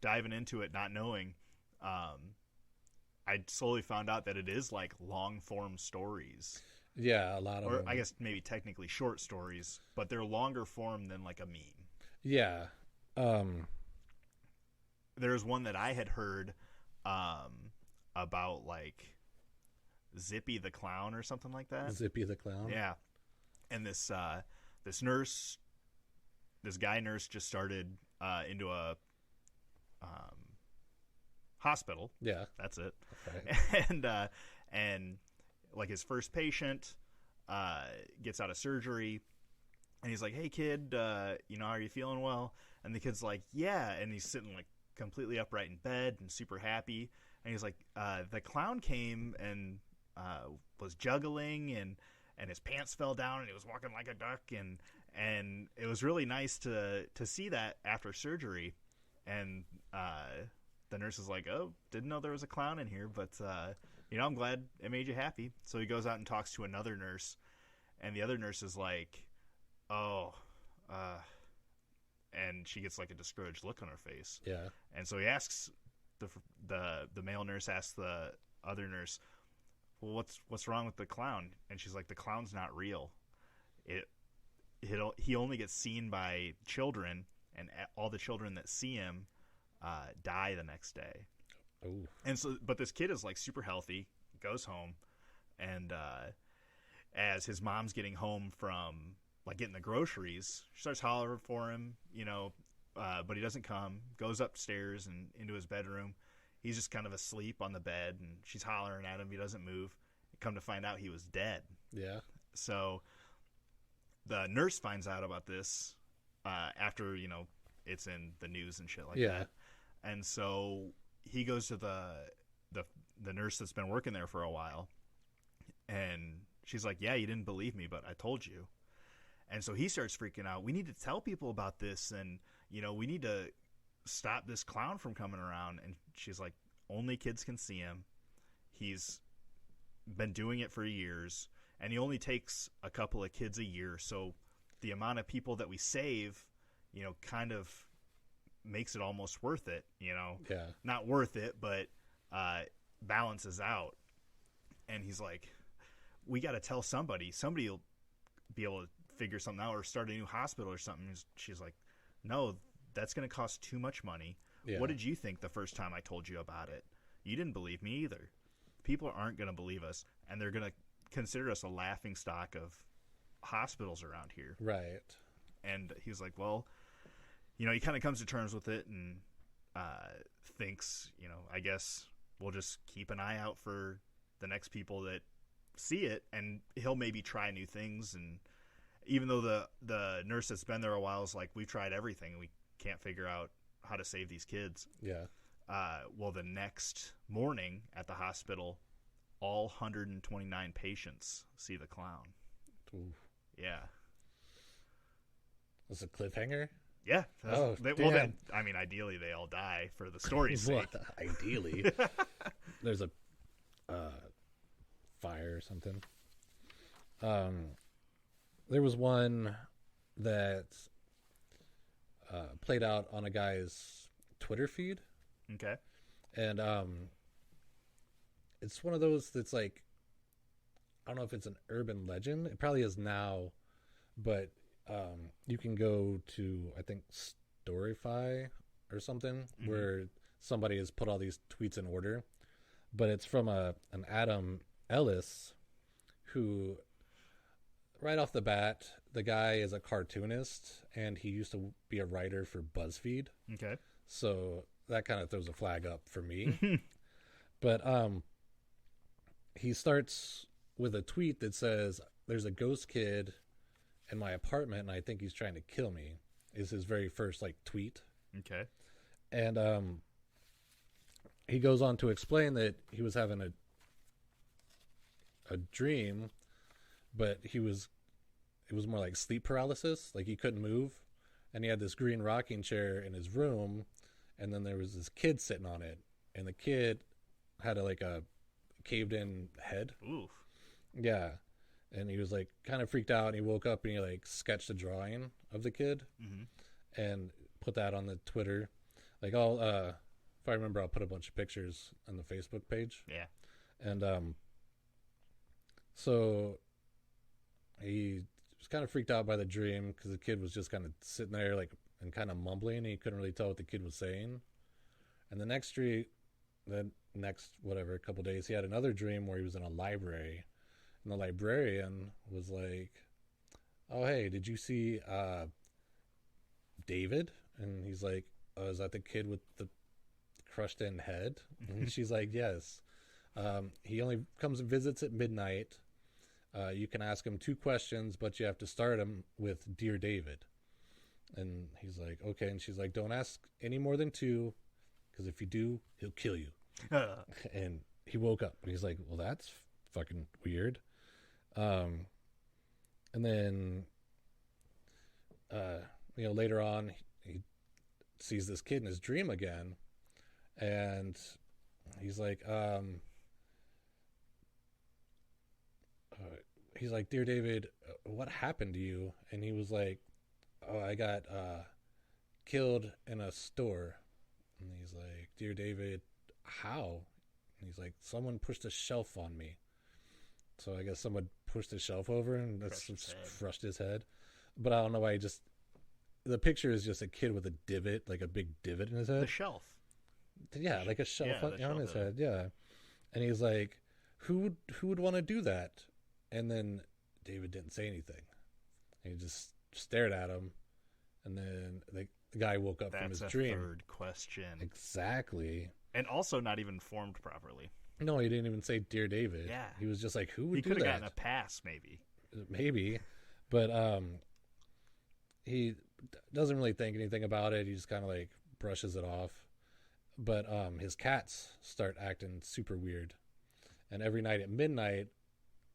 diving into it, not knowing, I slowly found out that it is like long form stories. Yeah, a lot of them. I guess maybe technically short stories, but they're longer form than like a meme. Yeah. There's one that I had heard about like Zippy the Clown or something like that. Zippy the Clown? Yeah. And this guy nurse just started into a hospital. Yeah. That's it. Okay. And like his first patient gets out of surgery, and he's like, hey kid, are you feeling well? And the kid's like, yeah. And he's sitting like completely upright in bed and super happy, and he's like, the clown came and was juggling, and his pants fell down, and he was walking like a duck, and it was really nice to see that after surgery. And the nurse is like, oh, didn't know there was a clown in here, but I'm glad it made you happy. So he goes out and talks to another nurse, and the other nurse is like, oh, and she gets like a discouraged look on her face. Yeah. And so he asks, the male nurse asks the other nurse, well, what's wrong with the clown? And she's like, the clown's not real. He only gets seen by children, and all the children that see him die the next day. Ooh. And so, but this kid is like super healthy, goes home, and as his mom's getting home from like getting the groceries, she starts hollering for him, but he doesn't come. Goes upstairs and into his bedroom. He's just kind of asleep on the bed, and she's hollering at him. He doesn't move. Come to find out, he was dead. Yeah. So the nurse finds out about this after it's in the news and shit like that. And so he goes to the nurse that's been working there for a while, and she's like, yeah, you didn't believe me, but I told you. And so he starts freaking out. We need to tell people about this, and we need to stop this clown from coming around. And she's like, only kids can see him. He's been doing it for years, and he only takes a couple of kids a year, so the amount of people that we save kind of makes it almost worth it, Yeah. not worth it, but balances out. And he's like, we got to tell somebody will be able to figure something out or start a new hospital or something. And she's like, no, that's going to cost too much money. Yeah. What did you think the first time I told you about it? You didn't believe me either. People aren't going to believe us, and they're going to consider us a laughing stock of hospitals around here. Right. And he's like, well, he kind of comes to terms with it and thinks, I guess we'll just keep an eye out for the next people that see it, and he'll maybe try new things. And even though the nurse that's been there a while is like, we've tried everything and we can't figure out how to save these kids. Yeah. Well, the next morning at the hospital, all 129 patients see the clown. Ooh. Yeah. Was it a cliffhanger? Yeah. Oh, well, then, I mean, ideally they all die for the story's sake. Ideally. There's a fire or something. There was one that played out on a guy's Twitter feed. Okay. And it's one of those that's like, I don't know if it's an urban legend. It probably is now, but you can go to, I think, Storyfy or something, where somebody has put all these tweets in order. But it's from an Adam Ellis, who, right off the bat, the guy is a cartoonist, and he used to be a writer for BuzzFeed. Okay. So that kind of throws a flag up for me. But he starts with a tweet that says, there's a ghost kid in my apartment and I think he's trying to kill me, is his very first tweet. Okay. And he goes on to explain that he was having a dream, but it was more like sleep paralysis. Like he couldn't move, and he had this green rocking chair in his room, and then there was this kid sitting on it, and the kid had a caved in head. Oof. Yeah. And he was kind of freaked out, and he woke up and he sketched a drawing of the kid and put that on the Twitter. If I remember, I'll put a bunch of pictures on the Facebook page. Yeah. And so he was kind of freaked out by the dream because the kid was just kind of sitting there and kind of mumbling, and he couldn't really tell what the kid was saying. And the next couple days, he had another dream where he was in a library, and the librarian was like, oh, hey, did you see David? And he's like, oh, is that the kid with the crushed in head? And she's like, yes. He only comes and visits at midnight. You can ask him 2 questions, but you have to start him with Dear David. And he's like, okay. And she's like, don't ask any more than 2, because if you do, he'll kill you. And he woke up and he's like, well, that's fucking weird. And then later on, he sees this kid in his dream again, and he's like, Dear David, what happened to you? And he was like, oh, I got killed in a store. And he's like, Dear David, how? And he's like, someone pushed a shelf on me. So I guess someone pushed the shelf over and that's crushed his head. But I don't know why the picture is just a kid with a divot, like a big divot in his head. The shelf. Yeah, like a shelf on his head. Yeah. And he's like, who would want to do that? And then David didn't say anything. He just stared at him. And then the guy woke up from his dream. That's a third question. Exactly. And also not even formed properly. No, he didn't even say Dear David. Yeah. He was just like, who would do that? He could have gotten a pass, maybe. Maybe. But he doesn't really think anything about it. He just kind of brushes it off. But his cats start acting super weird. And every night at midnight,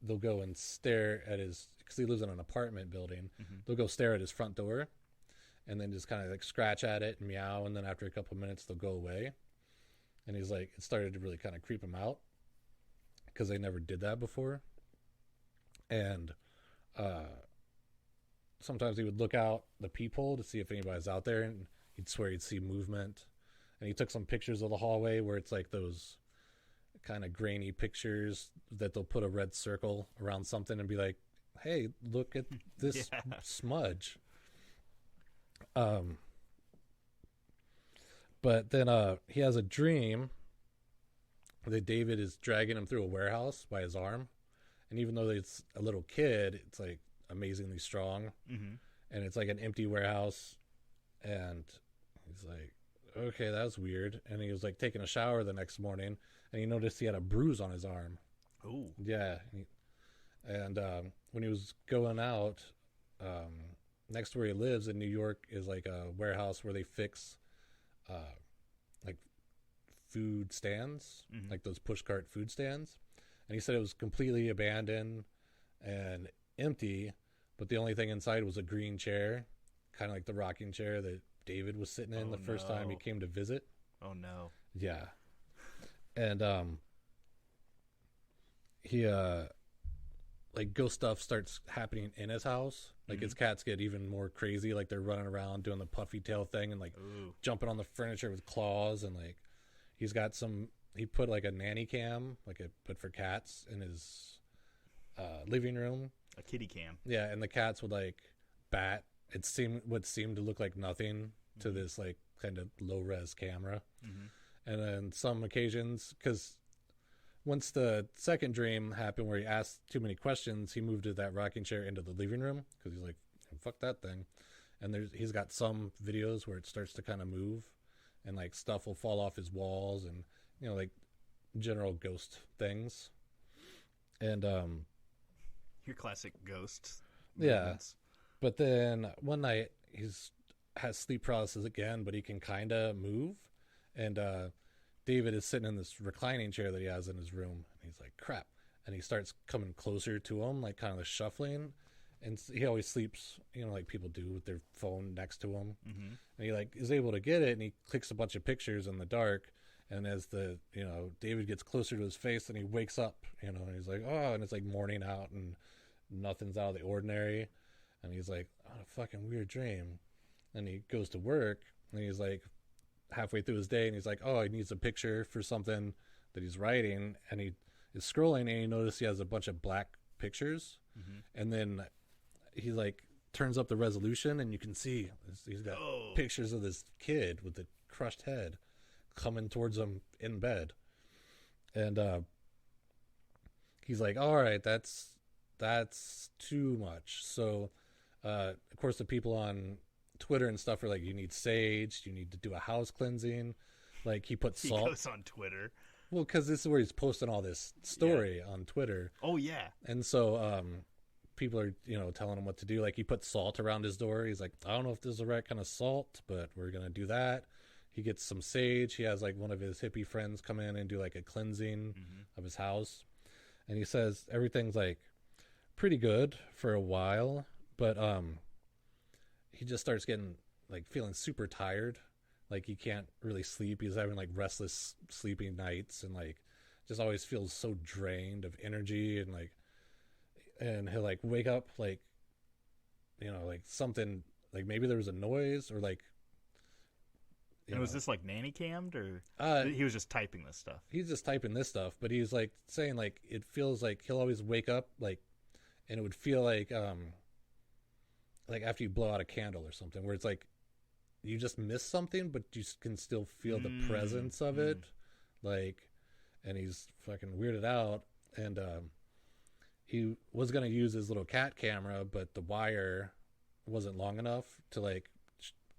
they'll go and stare at because he lives in an apartment building. They'll go stare at his front door and then just kind of scratch at it and meow. And then after a couple minutes, they'll go away. And he's like, it started to really kind of creep him out because they never did that before. And sometimes he would look out the peephole to see if anybody's out there, and he'd swear he'd see movement. And he took some pictures of the hallway where it's like those kind of grainy pictures that they'll put a red circle around something and be like, hey, look at this smudge. But then he has a dream that David is dragging him through a warehouse by his arm. And even though it's a little kid, it's like amazingly strong. Mm-hmm. And it's like an empty warehouse. And he's like, okay, that was weird. And he was like taking a shower the next morning, and he noticed he had a bruise on his arm. Oh. Yeah. And when he was going out, next to where he lives in New York is like a warehouse where they fix like food stands, like those pushcart food stands. And he said it was completely abandoned and empty, but the only thing inside was a green chair, kind of like the rocking chair that David was sitting in the first time he came to visit. Oh no. Yeah. And he like ghost stuff starts happening in his house. Like his cats get even more crazy, like they're running around doing the puffy tail thing and like jumping on the furniture with claws, and like he's got some, he put like a nanny cam, like a but for cats, in his living room. A kitty cam. Yeah, and the cats would like bat. It would seem to look like nothing to this like kind of low res camera. And then some occasions, because once the second dream happened where he asked too many questions, he moved that rocking chair into the living room because he's like, fuck that thing. And he's got some videos where it starts to kind of move, and like stuff will fall off his walls, and you know, like general ghost things. And your classic ghost movements. But then one night has sleep paralysis again, but he can kind of move. And David is sitting in this reclining chair that he has in his room. And he's like, crap. And he starts coming closer to him, like kind of shuffling. And he always sleeps, you know, like people do with their phone next to him. And he like is able to get it, and he clicks a bunch of pictures in the dark. And as David gets closer to his face, and he wakes up, you know, and he's like, oh, and it's like morning out and nothing's out of the ordinary. And he's like, oh, a fucking weird dream. And he goes to work, and he's like halfway through his day, and he's like, oh, he needs a picture for something that he's writing. And he is scrolling, and he notices he has a bunch of black pictures. And then he like turns up the resolution, and you can see he's got pictures of this kid with the crushed head coming towards him in bed. And he's like, all right, that's too much. So of course the people on Twitter and stuff are like, you need sage, you need to do a house cleansing. Like he put salt. He goes on Twitter. Well, because this is where he's posting all this story on Twitter. Oh yeah. And so people are, you know, telling him what to do. Like he put salt around his door. He's like, I don't know if this is the right kind of salt, but we're gonna do that. He gets some sage. He has like one of his hippie friends come in and do like a cleansing of his house. And he says everything's like pretty good for a while, but he just starts getting like feeling super tired. Like he can't really sleep. He's having like restless sleeping nights, and like just always feels so drained of energy, and he'll like wake up like, you know, like something, like maybe there was a noise, or like, and was this like nanny cammed, or he was just typing this stuff? He's just typing this stuff, but he's like saying like it feels like he'll always wake up like, and it would feel like after you blow out a candle or something, where it's like you just miss something, but you can still feel the presence of it. Like, and he's fucking weirded out, and he was gonna use his little cat camera, but the wire wasn't long enough to like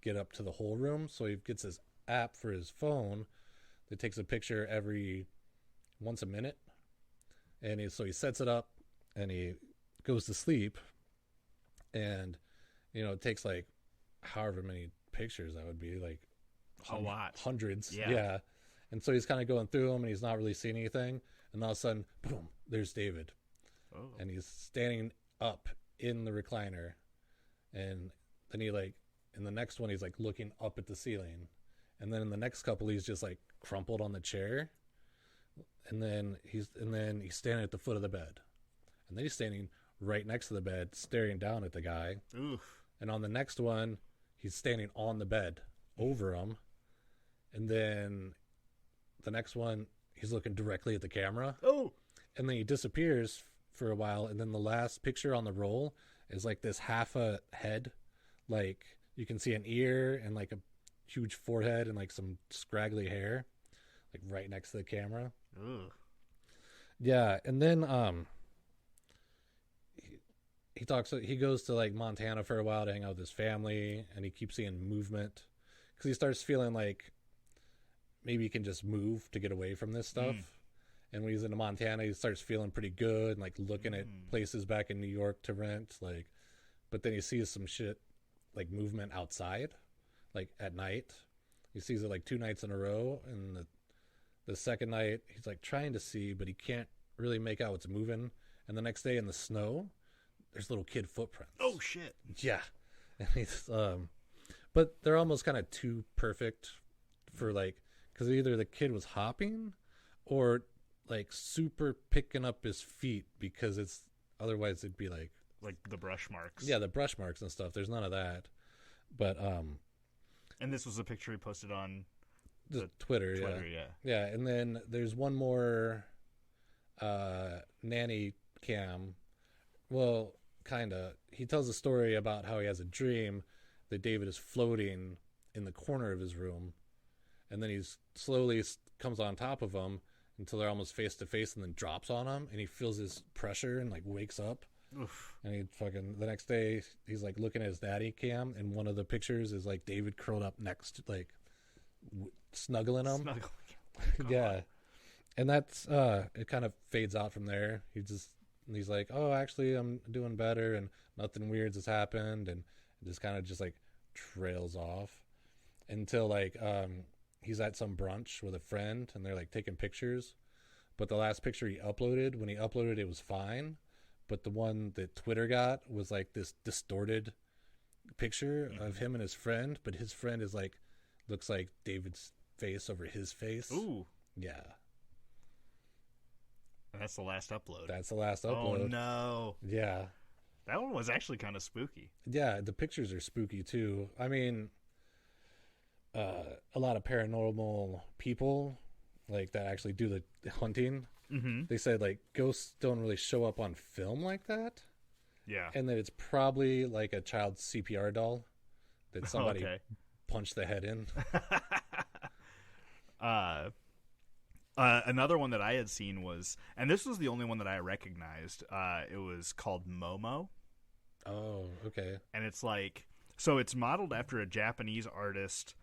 get up to the whole room, so he gets his app for his phone that takes a picture once a minute, and so he sets it up and he goes to sleep, and you know, it takes like however many pictures that would be, like a lot, hundreds. Yeah. And so he's kind of going through them, and he's not really seeing anything, and all of a sudden, boom, there's David. And he's standing up in the recliner, and then he like in the next one he's like looking up at the ceiling, and then in the next couple he's just like crumpled on the chair, and then he's standing at the foot of the bed, and then he's standing right next to the bed, staring down at the guy. Oof. And on the next one, he's standing on the bed over him. And then the next one, he's looking directly at the camera. Oh. And then he disappears for a while. And then the last picture on the roll is like this half a head. Like you can see an ear and like a huge forehead and like some scraggly hair, like right next to the camera. Ugh. Yeah. And then, he goes to like Montana for a while to hang out with his family, and he keeps seeing movement because he starts feeling like maybe he can just move to get away from this stuff. And when he's in Montana, he starts feeling pretty good and like looking at places back in New York to rent, like, but then he sees some shit like movement outside, like at night. He sees it like 2 nights in a row, and the second night he's like trying to see, but he can't really make out what's moving. And the next day in the snow, there's little kid footprints. Oh shit. Yeah. And he's but they're almost kind of too perfect for like, because either the kid was hopping or like super picking up his feet, because it's otherwise it'd be like the brush marks. Yeah, the brush marks and stuff. There's none of that. But and this was a picture he posted on the Twitter, yeah. And then there's one more nanny cam. Well, kind of. He tells a story about how he has a dream that David is floating in the corner of his room, and then he's slowly comes on top of him until they're almost face to face, and then drops on him, and he feels his pressure and like wakes up. Oof. And he fucking the next day he's like looking at his daddy cam, and one of the pictures is like David curled up next, like snuggling him. Yeah. And that's it kind of fades out from there. He's like, oh, actually, I'm doing better, and nothing weird has happened, and it just kind of just like trails off until like he's at some brunch with a friend, and they're like taking pictures. But the last picture he uploaded, when he uploaded it was fine, but the one that Twitter got was like this distorted picture of him and his friend, but his friend is like looks like David's face over his face. Ooh. Yeah. That's the last upload. That's the last upload. Oh, no. Yeah. That one was actually kind of spooky. Yeah, the pictures are spooky, too. I mean, a lot of paranormal people, like, that actually do the hunting, they said, like, ghosts don't really show up on film like that. Yeah. And that it's probably, like, a child's CPR doll that somebody punched the head in. Another one that I had seen was, and this was the only one that I recognized, it was called Momo. Oh, okay. And it's like, so it's modeled after a Japanese artist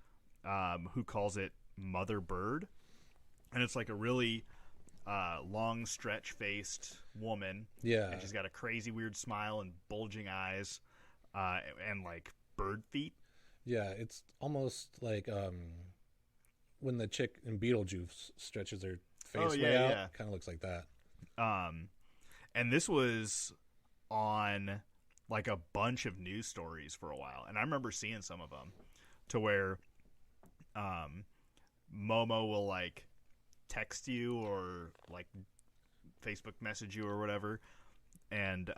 who calls it Mother Bird. And it's like a really long, stretch-faced woman. Yeah. And she's got a crazy, weird smile and bulging eyes and, like, bird feet. Yeah, it's almost like when the chick in Beetlejuice stretches her face way out, kind of looks like that. And this was on like a bunch of news stories for a while, and I remember seeing some of them to where Momo will like text you or like Facebook message you or whatever, and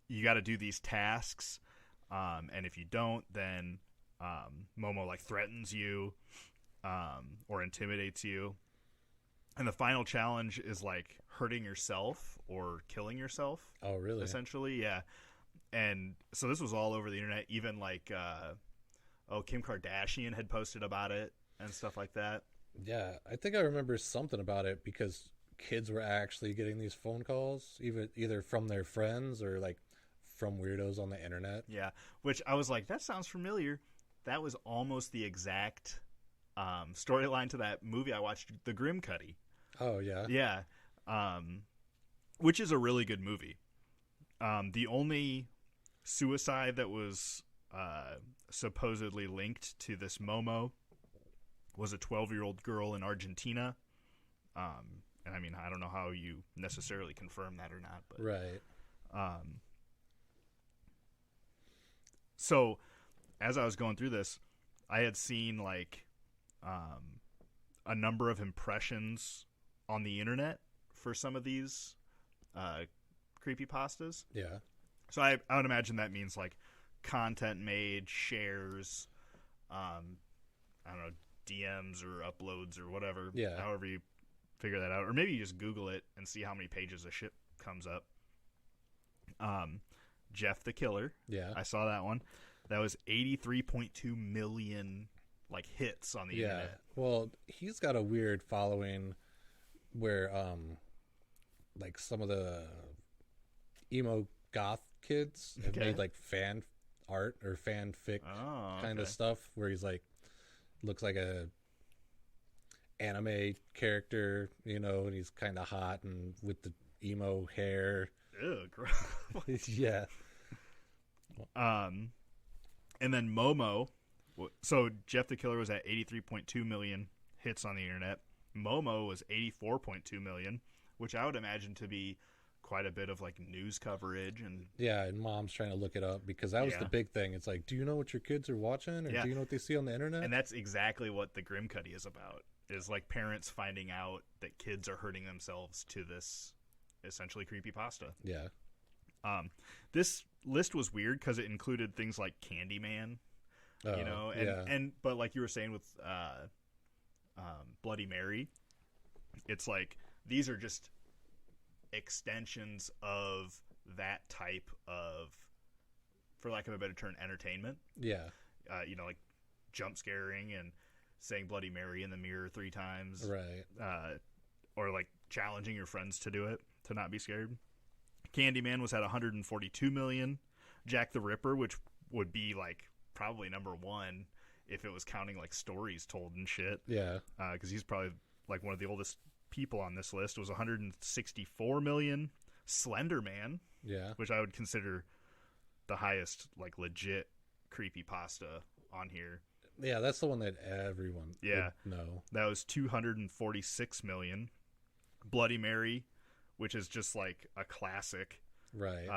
you got to do these tasks, and if you don't, then Momo like threatens you or intimidates you, and the final challenge is like hurting yourself or killing yourself. Oh, really? Essentially, yeah. And so this was all over the internet. Even like Kim Kardashian had posted about it and stuff like that. Yeah, I think I remember something about it because kids were actually getting these phone calls, either from their friends or like from weirdos on the internet. Yeah, which I was like, that sounds familiar. That was almost the exact storyline to that movie I watched, The Grim Cuddy. Oh, yeah? Yeah. Which is a really good movie. The only suicide that was supposedly linked to this Momo was a 12-year-old girl in Argentina. And I mean, I don't know how you necessarily confirm that or not. But, right. So as I was going through this, I had seen like a number of impressions on the internet for some of these creepypastas. Yeah. So I would imagine that means like content made, shares, I don't know, DMs or uploads or whatever. Yeah. However you figure that out, or maybe you just Google it and see how many pages of shit comes up. Jeff the Killer. Yeah. I saw that one. That was 83.2 million like hits on the internet. Well, he's got a weird following where like some of the emo goth kids have made like fan art or fanfic kind of stuff where he's like looks like a anime character, you know, and he's kind of hot and with the emo hair. Ew, gross. Yeah. And then Momo. So Jeff the Killer was at 83.2 million hits on the internet. Momo was 84.2 million, which I would imagine to be quite a bit of like news coverage. And yeah, and mom's trying to look it up because that was the big thing. It's like, do you know what your kids are watching, or do you know what they see on the internet? And that's exactly what the Grim Cuddy is about, is like parents finding out that kids are hurting themselves to this essentially creepypasta. Yeah. This list was weird because it included things like Candyman, you know, and but like you were saying with Bloody Mary, it's like these are just extensions of that type of, for lack of a better term, entertainment. Yeah. You know, like jump scaring and saying Bloody Mary in the mirror 3 times. Right. Or like challenging your friends to do it, to not be scared. Candyman was at 142 million. Jack the Ripper, which would be like probably number 1 if it was counting like stories told and shit. Yeah. Because he's probably like one of the oldest people on this list, was 164 million. Slender Man, which I would consider the highest like legit creepypasta on here. Yeah, that's the one that everyone would know. That was 246 million. Bloody Mary, which is just like a classic, right?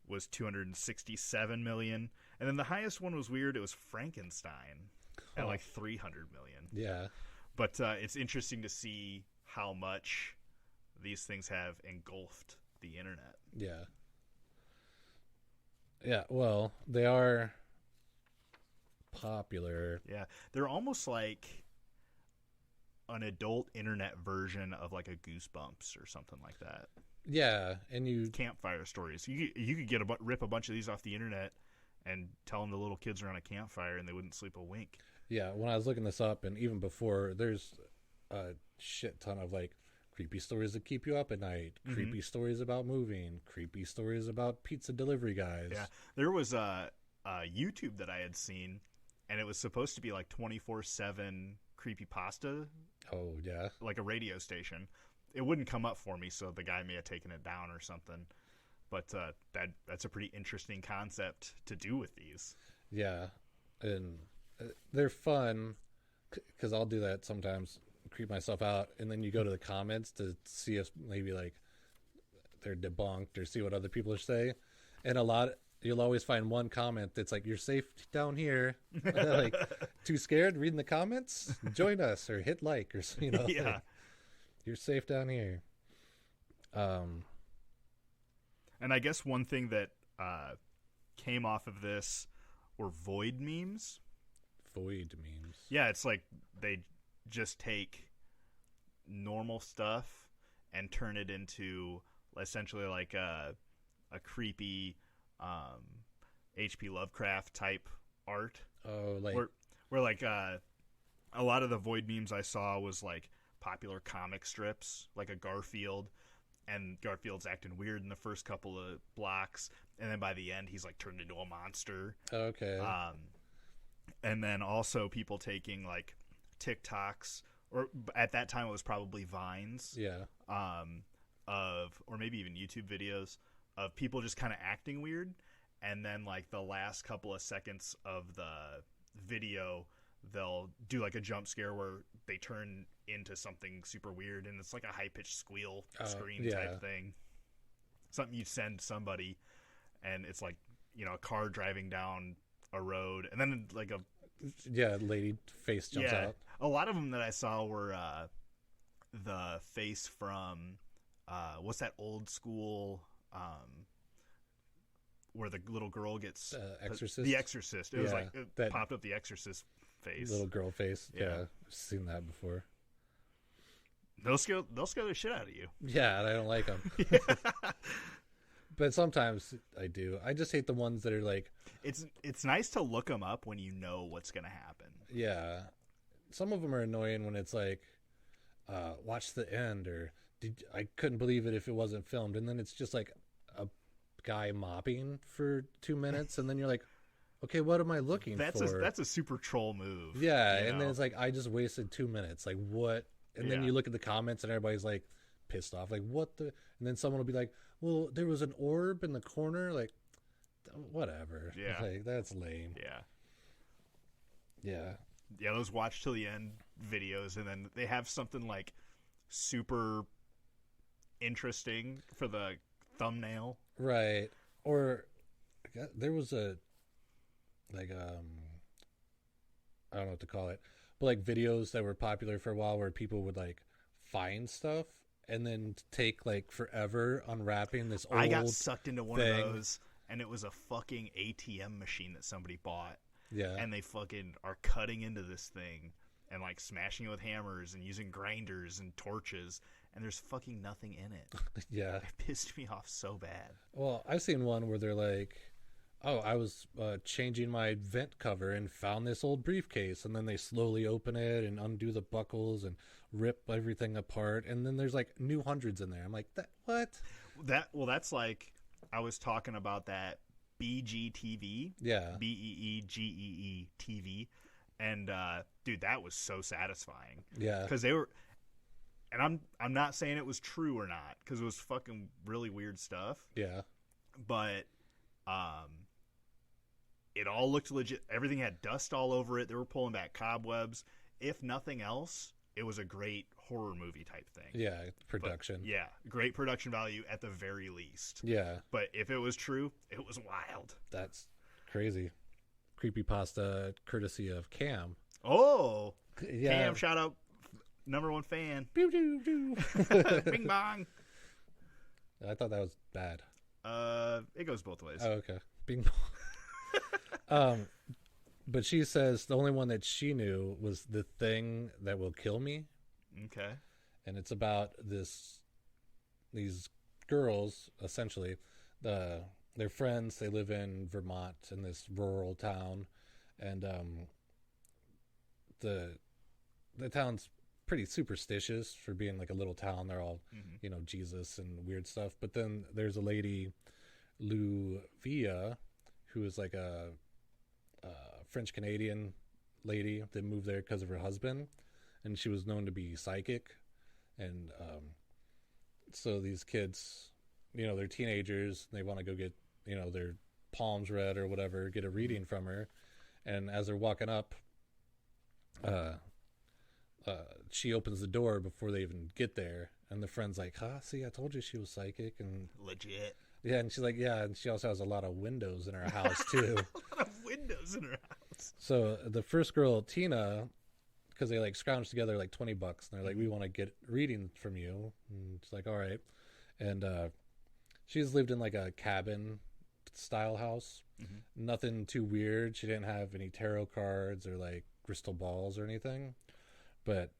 Was 267 million. And then the highest one was weird. It was Frankenstein at like 300 million. Yeah. But it's interesting to see how much these things have engulfed the internet. Yeah. Yeah, well, they are popular. Yeah. They're almost like an adult internet version of like a Goosebumps or something like that. Yeah, and you campfire stories. You could get rip a bunch of these off the internet and tell them the little kids are on a campfire and they wouldn't sleep a wink. Yeah, when I was looking this up, and even before, there's a shit ton of like creepy stories that keep you up at night, creepy stories about moving, creepy stories about pizza delivery guys. Yeah, there was a YouTube that I had seen, and it was supposed to be like 24/7 creepypasta. Oh yeah, like a radio station. It wouldn't come up for me, so the guy may have taken it down or something. But that's a pretty interesting concept to do with these. Yeah, and they're fun because I'll do that sometimes, creep myself out, and then you go to the comments to see if maybe like they're debunked or see what other people are saying. And you'll always find one comment that's like, "You're safe down here." Like, too scared reading the comments? Join us or hit like or Yeah. Like, you're safe down here. And I guess one thing that came off of this were void memes. Void memes. Yeah, it's like they just take normal stuff and turn it into essentially like a creepy H.P. Lovecraft type art. Oh, like where like a lot of the void memes I saw was like popular comic strips, like a Garfield, and Garfield's acting weird in the first couple of blocks, and then by the end he's like turned into a monster. Okay. And then also people taking like TikToks, or at that time it was probably Vines. Yeah. Or maybe even YouTube videos of people just kind of acting weird, and then like the last couple of seconds of the video they'll do like a jump scare where they turn into something super weird, and it's like a high-pitched squeal scream type thing. Something you send somebody, and it's like, you know, a car driving down a road, and then like a lady face jumps out. A lot of them that I saw were the face from what's that old school where the little girl gets Exorcist. The Exorcist. It was like it that popped up the Exorcist face, little girl face. Yeah. Yeah, I've seen that before. They'll scare the shit out of you. Yeah, and I don't like them. But sometimes I do. I just hate the ones that are like. It's nice to look them up when you know what's gonna happen. Yeah, some of them are annoying when it's like, watch the end, or I couldn't believe it if it wasn't filmed, and then it's just like a guy mopping for 2 minutes, and then you're like, okay, what am I looking for? That's a super troll move. Yeah, and then it's like I just wasted 2 minutes. Like what? And then you look at the comments, and everybody's like pissed off. Like what the? And then someone will be like, well, there was an orb in the corner. Like whatever. Yeah, like that's lame. Yeah. Those watch till the end videos, and then they have something like super interesting for the thumbnail, right? Or there was a like I don't know what to call it, but like videos that were popular for a while where people would like find stuff and then take like forever unwrapping this old. I got sucked into one thing. of those, and it was a fucking ATM machine that somebody bought. Yeah. And they fucking are cutting into this thing and like smashing it with hammers and using grinders and torches, and there's fucking nothing in it. Yeah. It pissed me off so bad. Well, I've seen one where they're like, oh, I was changing my vent cover and found this old briefcase, and then they slowly open it and undo the buckles and rip everything apart, and then there's like new hundreds in there. I'm like, that what? That's like I was talking about that BGTV. Yeah. BEEGEE TV. And dude, that was so satisfying. Yeah. Because they were, and I'm not saying it was true or not, because it was fucking really weird stuff. Yeah. But it all looked legit. Everything had dust all over it. They were pulling back cobwebs. If nothing else, it was a great horror movie type thing. Yeah, production. But, great production value at the very least. Yeah. But if it was true, it was wild. That's crazy. Creepypasta courtesy of Cam. Oh, yeah. Cam, shout out, *1 fan. Pew, pew, pew. Bing bong. I thought that was bad. It goes both ways. Oh, okay. Bing bong. But she says the only one that she knew was The Thing That Will Kill Me. Okay. And it's about these girls, essentially. They're friends. They live in Vermont in this rural town. And the town's pretty superstitious for being like a little town. They're all, Jesus and weird stuff. But then there's a lady, Luvia, who is like a French-Canadian lady that moved there because of her husband, and she was known to be psychic. And so these kids, they're teenagers, they want to go get their palms read or whatever, get a reading from her. And as they're walking up, she opens the door before they even get there, and the friend's like, see, I told you she was psychic. And legit. Yeah, and she's like, yeah, and she also has a lot of windows in her house too. A lot of windows in her house. So the first girl, Tina, because they like scrounged together like $20, and they're like, we want to get reading from you. And she's like, all right. And she's lived in like a cabin style house. Mm-hmm. Nothing too weird. She didn't have any tarot cards or like crystal balls or anything. But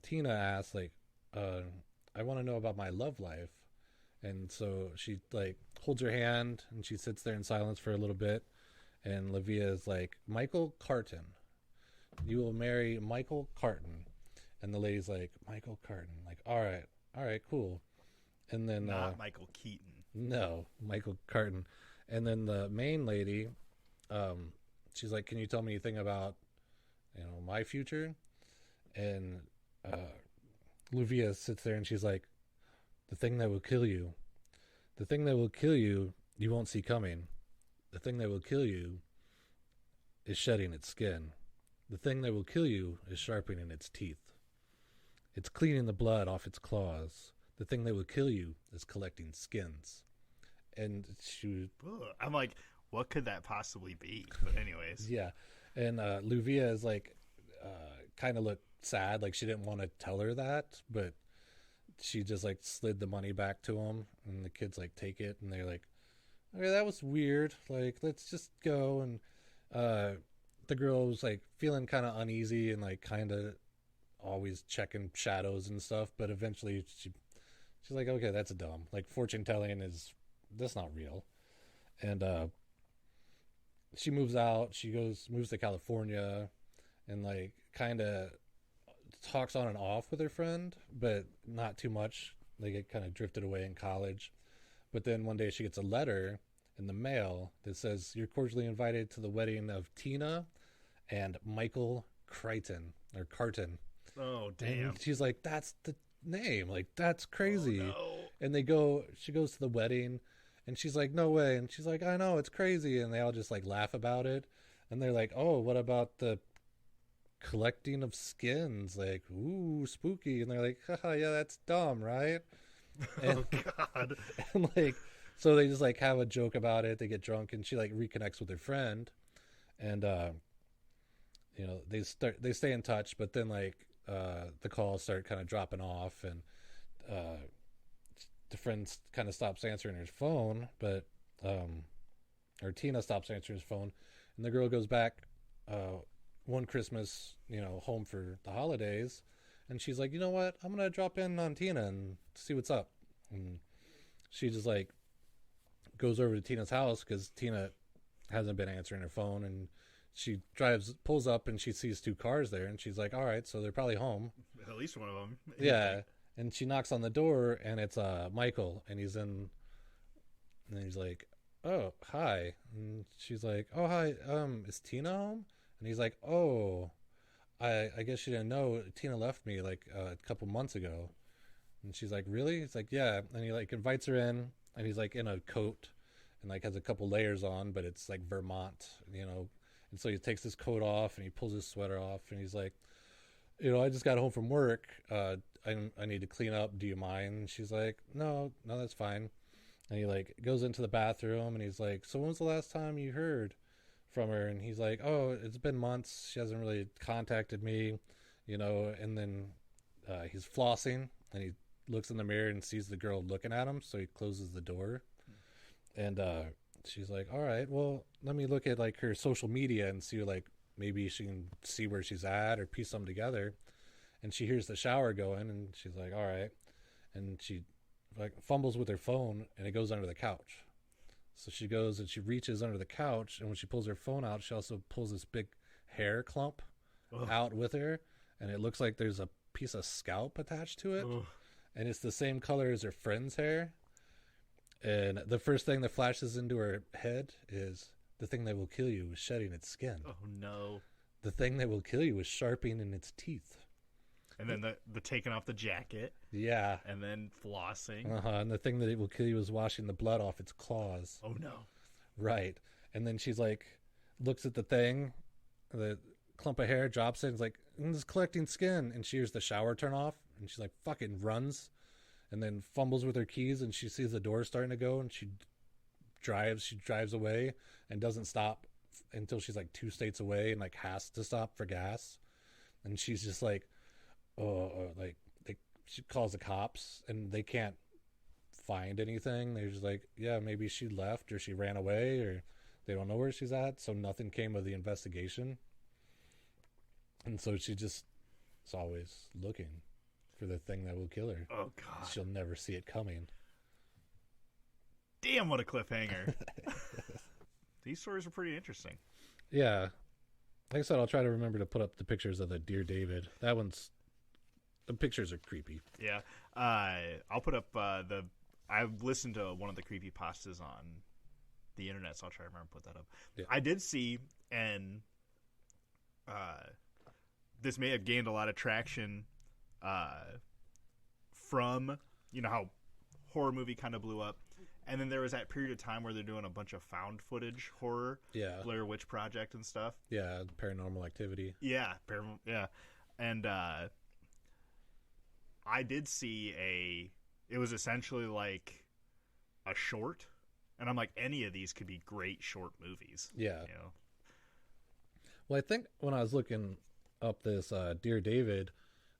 Tina asked, like, I want to know about my love life. And so she like holds her hand and she sits there in silence for a little bit. And Livia is like, Michael Carton. You will marry Michael Carton. And the lady's like, Michael Carton. Like, all right, cool. And then not Michael Keaton. No, Michael Carton. And then the main lady, she's like, can you tell me anything about, my future? And Livia sits there and she's like, the thing that will kill you. The thing that will kill you, you won't see coming. The thing that will kill you is shedding its skin. The thing that will kill you is sharpening its teeth. It's cleaning the blood off its claws. The thing that will kill you is collecting skins. And I'm like, what could that possibly be? But anyways. Yeah. And Luvia is like, kind of looked sad. Like she didn't want to tell her that, but she just like slid the money back to him, and the kids like take it, and they're like, okay, that was weird. Like, let's just go. And the girl was like feeling kind of uneasy and like kind of always checking shadows and stuff. But eventually she's like, okay, that's dumb. Like, fortune telling that's not real. And she moves out. She moves to California, and like kind of talks on and off with her friend, but not too much. They get kind of drifted away in college. But then one day she gets a letter in the mail that says, "You're cordially invited to the wedding of Tina and Michael Crichton or Carton." Oh, damn. And she's like, "That's the name. Like, that's crazy." Oh, no. And she goes to the wedding, and she's like, "No way." And she's like, "I know, it's crazy." And they all just like laugh about it. And they're like, "Oh, what about the collecting of skins? Like, ooh, spooky." And they're like, "Haha, yeah, that's dumb, right?" And, Oh, God. and like, so they just like have a joke about it. They get drunk, and she like reconnects with her friend, and they stay in touch. But then like the calls start kind of dropping off, and the friend kind of stops answering her phone, but or Tina stops answering his phone, and the girl goes back one Christmas, home for the holidays, and she's like, "You know what? I'm gonna drop in on Tina and see what's up." And she just like goes over to Tina's house because Tina hasn't been answering her phone, and she pulls up, and she sees two cars there, and she's like, "All right, so they're probably home." At least one of them. Yeah. And she knocks on the door, and it's Michael, and he's like, "Oh, hi." And she's like, "Oh, hi, is Tina home?" And he's like, "Oh, I guess you didn't know, Tina left me like a couple months ago." And she's like, "Really?" He's like, "Yeah." And he like invites her in, and he's like in a coat and like has a couple layers on, but it's like Vermont, And so he takes his coat off, and he pulls his sweater off, and he's like, "I just got home from work. I need to clean up. Do you mind?" And she's like, No, that's fine." And he like goes into the bathroom, and he's like, "So when was the last time you heard from her?" And he's like, "Oh, it's been months. She hasn't really contacted me, And then he's flossing, and he looks in the mirror and sees the girl looking at him, so he closes the door. And she's like, "All right, well, let me look at like her social media and see like maybe she can see where she's at or piece them together." And she hears the shower going, and she's like, "All right." And she like fumbles with her phone, and it goes under the couch. So she goes and she reaches under the couch, and when she pulls her phone out, she also pulls this big hair clump out with her, and it looks like there's a piece of scalp attached to it. And it's the same color as her friend's hair. And the first thing that flashes into her head is, the thing that will kill you is shedding its skin. Oh, no. The thing that will kill you is sharpening its teeth. And then the taking off the jacket. Yeah. And then flossing. And the thing that it will kill you is washing the blood off its claws. Oh, no. Right. And then she's like, looks at the thing, the clump of hair, drops it, and is like, "It's collecting skin." And she hears the shower turn off, and she's like, fucking runs, and then fumbles with her keys, and she sees the door starting to go, and she drives away and doesn't stop until she's like 2 states away, and like has to stop for gas. And she's just like, she calls the cops, and they can't find anything. They're just like, yeah, maybe she left or she ran away, or they don't know where she's at. So nothing came of the investigation. And so she just is always looking for the thing that will kill her. Oh, God. She'll never see it coming. Damn, what a cliffhanger. These stories are pretty interesting. Yeah. Like I said, I'll try to remember to put up the pictures of the Dear David. The pictures are creepy. Yeah. I'll put up I've listened to one of the Creepypastas on the internet, so I'll try to remember to put that up. Yeah. I did see, and this may have gained a lot of traction from, how horror movie kind of blew up. And then there was that period of time where they're doing a bunch of found footage horror. Yeah. Blair Witch Project and stuff. Yeah, Paranormal Activity. Yeah, yeah. And I did see it was essentially like a short. And I'm like, any of these could be great short movies. Yeah. Well, I think when I was looking up this Dear David,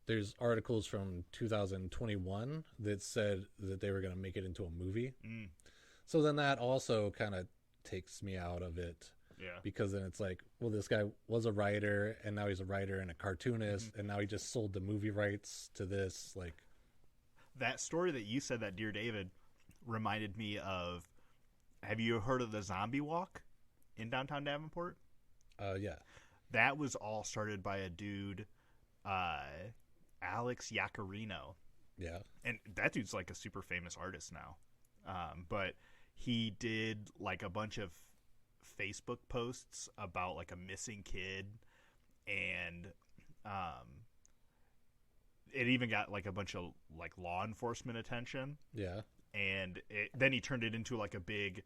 there's articles from 2021 that said that they were going to make it into a movie. So then that also kind of takes me out of it. Yeah. Because then it's like, well, this guy was a writer, and now he's a writer and a cartoonist, and now he just sold the movie rights to this. Like, that story that you said, that Dear David, reminded me of, have you heard of the Zombie Walk in downtown Davenport? Yeah. That was all started by a dude, Alex Yacarino. Yeah. And that dude's like a super famous artist now. But he did like a bunch of Facebook posts about like a missing kid, and it even got like a bunch of like law enforcement attention. Yeah. And then he turned it into like a big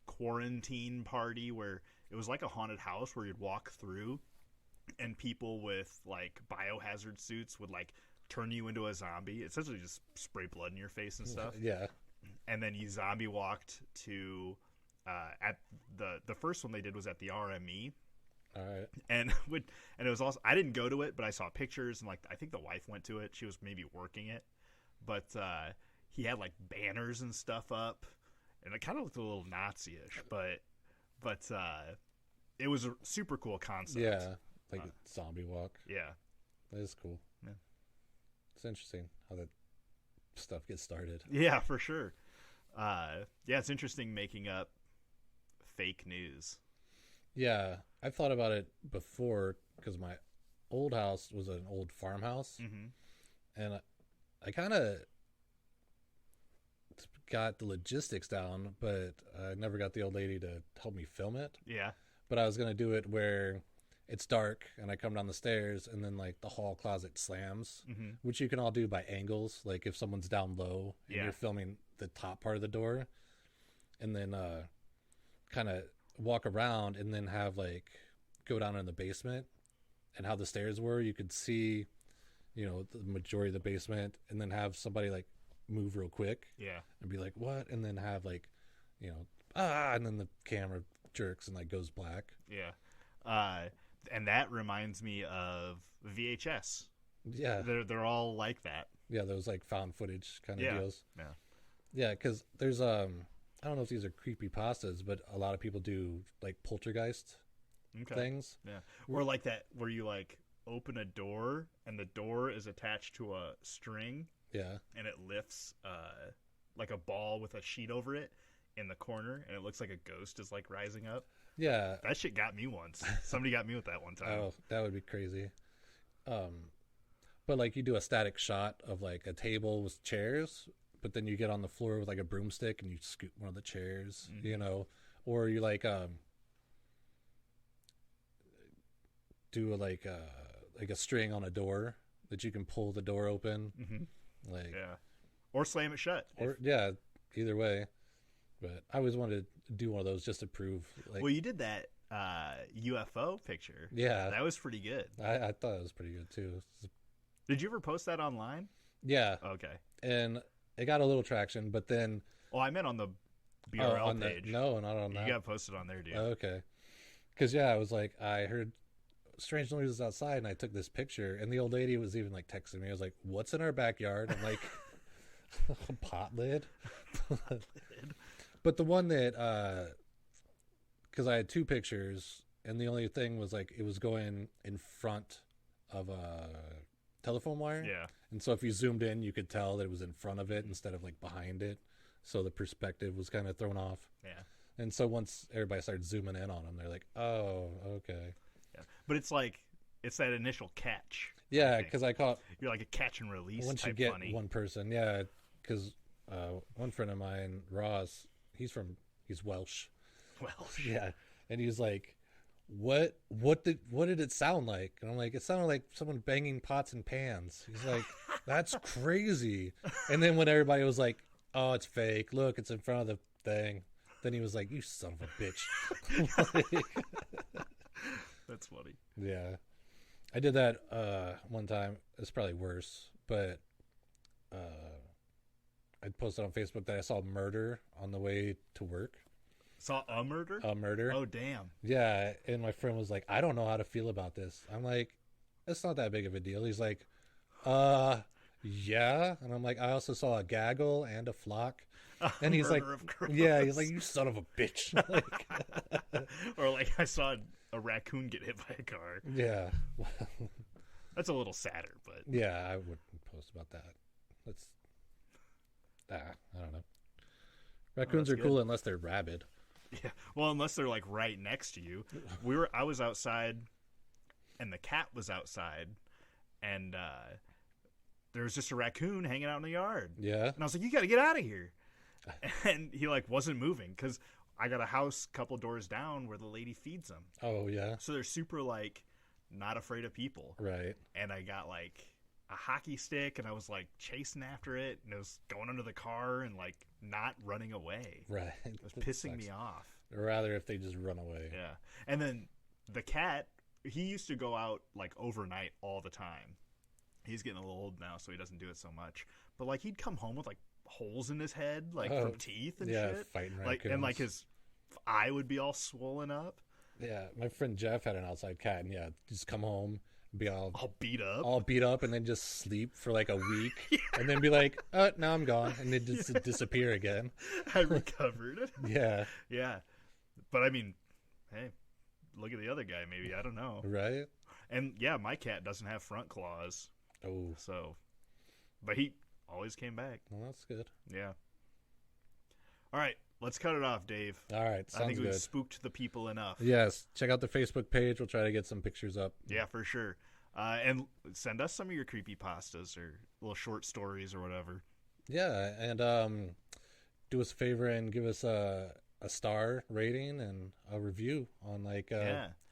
quarantine party where it was like a haunted house where you'd walk through, and people with like biohazard suits would like turn you into a zombie. Essentially just spray blood in your face and stuff. Yeah. And then you zombie walked to at the first one they did was at the RME. All right. And it was also, I didn't go to it, but I saw pictures, and like I think the wife went to it. She was maybe working it, but he had like banners and stuff up, and it kind of looked a little Nazi-ish, but it was a super cool concept. Yeah, like a zombie walk. Yeah, that is cool. Yeah, it's interesting how that stuff gets started. Yeah, for sure. Yeah, it's interesting making up fake news. Yeah, I've thought about it before because my old house was an old farmhouse, and I kind of got the logistics down, but I never got the old lady to help me film it. Yeah. But I was going to do it where it's dark and I come down the stairs and then like the hall closet slams, which you can all do by angles. Like if someone's down low and you're filming the top part of the door, and then kind of walk around and then have like go down in the basement and how the stairs were. You could see, you know, the majority of the basement, and then have somebody like move real quick. Yeah. And be like, what? And then have like, you know, and then the camera jerks and like goes black. Yeah. And that reminds me of VHS. Yeah. They're all like that. Yeah, those like found footage kind of deals. Yeah. Yeah, because there's I don't know if these are creepypastas, but a lot of people do like poltergeist things. Yeah. Or like that where you like open a door and the door is attached to a string. Yeah. And it lifts like a ball with a sheet over it in the corner, and it looks like a ghost is like rising up. Yeah. That shit got me once. Somebody got me with that one time. Oh, that would be crazy. But like you do a static shot of like a table with chairs, but then you get on the floor with like a broomstick and you scoot one of the chairs, you know, or you like do like a string on a door that you can pull the door open. Like, or slam it shut. Or either way. But I always wanted to do one of those just to prove. Like, well, you did that UFO picture. Yeah, that was pretty good. I thought it was pretty good too. Did you ever post that online? Yeah. Okay. And it got a little traction, but then. Oh, I meant on the BRL page. No, not on that. You got posted on there, dude. Okay. Because I was like, I heard strange noises outside, and I took this picture, and the old lady was even like texting me. I was like, "What's in our backyard?" I'm like, "A pot lid." But the one that, because I had two pictures, and the only thing was like it was going in front of a telephone wire. Yeah. And so if you zoomed in, you could tell that it was in front of it instead of like behind it. So the perspective was kind of thrown off. Yeah. And so once everybody started zooming in on them, they're like, "Oh, okay." Yeah. But it's like it's that initial catch. Yeah, because I caught. You're like a catch and release. Once type you get funny. one person, yeah, because one friend of mine, Ross, he's Welsh. Welsh. Yeah, and he's like, what did it sound like? And I'm like, it sounded like someone banging pots and pans. He's like, that's crazy. And then when everybody was like, oh, it's fake. Look, it's in front of the thing. Then he was like, you son of a bitch. That's funny. Yeah. I did that one time. It's probably worse, but I posted on Facebook that I saw murder on the way to work. Saw a murder? A murder. Oh, damn. Yeah, and my friend was like, I don't know how to feel about this. I'm like, it's not that big of a deal. He's like, yeah. And I'm like, I also saw a gaggle and a flock. And he's like, yeah, he's like, you son of a bitch. Like, or like, I saw a raccoon get hit by a car. Yeah. That's a little sadder, but yeah, I wouldn't post about that. That's, I don't know. Raccoons are cool unless they're rabid. Yeah, well, unless they're like right next to you. I was outside, and the cat was outside, and there was just a raccoon hanging out in the yard. Yeah, and I was like, "You got to get out of here!" And he like wasn't moving because I got a house a couple doors down where the lady feeds them. Oh yeah, so they're super like not afraid of people, right? And I got like a hockey stick, and I was like chasing after it, and it was going under the car and like not running away. Right, it was pissing me off. Or rather, if they just run away. Yeah, and then the cat, he used to go out like overnight all the time. He's getting a little old now, so he doesn't do it so much. But like he'd come home with like holes in his head, like from teeth and shit. Fighting raccoons. Like, and like his eye would be all swollen up. Yeah, my friend Jeff had an outside cat, and yeah, just come home, be all beat up, and then just sleep for like a week, yeah. And then be like, now I'm gone, and then just disappear again. I recovered. Yeah, yeah, but I mean, hey, look at the other guy. Maybe I don't know, right? And yeah, my cat doesn't have front claws. Oh, so, but he always came back. Well, that's good. Yeah. All right, let's cut it off, Dave. All right, sounds I think good. we've spooked the people enough. Yes, check out the Facebook page. We'll try to get some pictures up. Yeah, for sure. And send us some of your creepypastas or little short stories or whatever. Yeah, and do us a favor and give us a star rating and a review on like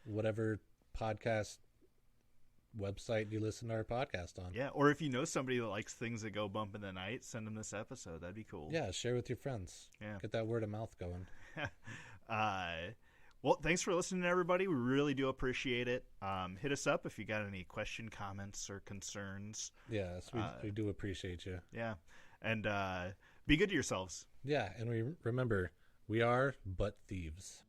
whatever podcast website you listen to our podcast on. Yeah, or if you know somebody that likes things that go bump in the night, send them this episode. That'd be cool. Yeah, share with your friends. Yeah, get that word of mouth going. Well, thanks for listening, everybody. We really do appreciate it. Hit us up if you got any question, comments, or concerns. Yes, we do appreciate you. Yeah, and be good to yourselves. Yeah, and remember, we are but thieves.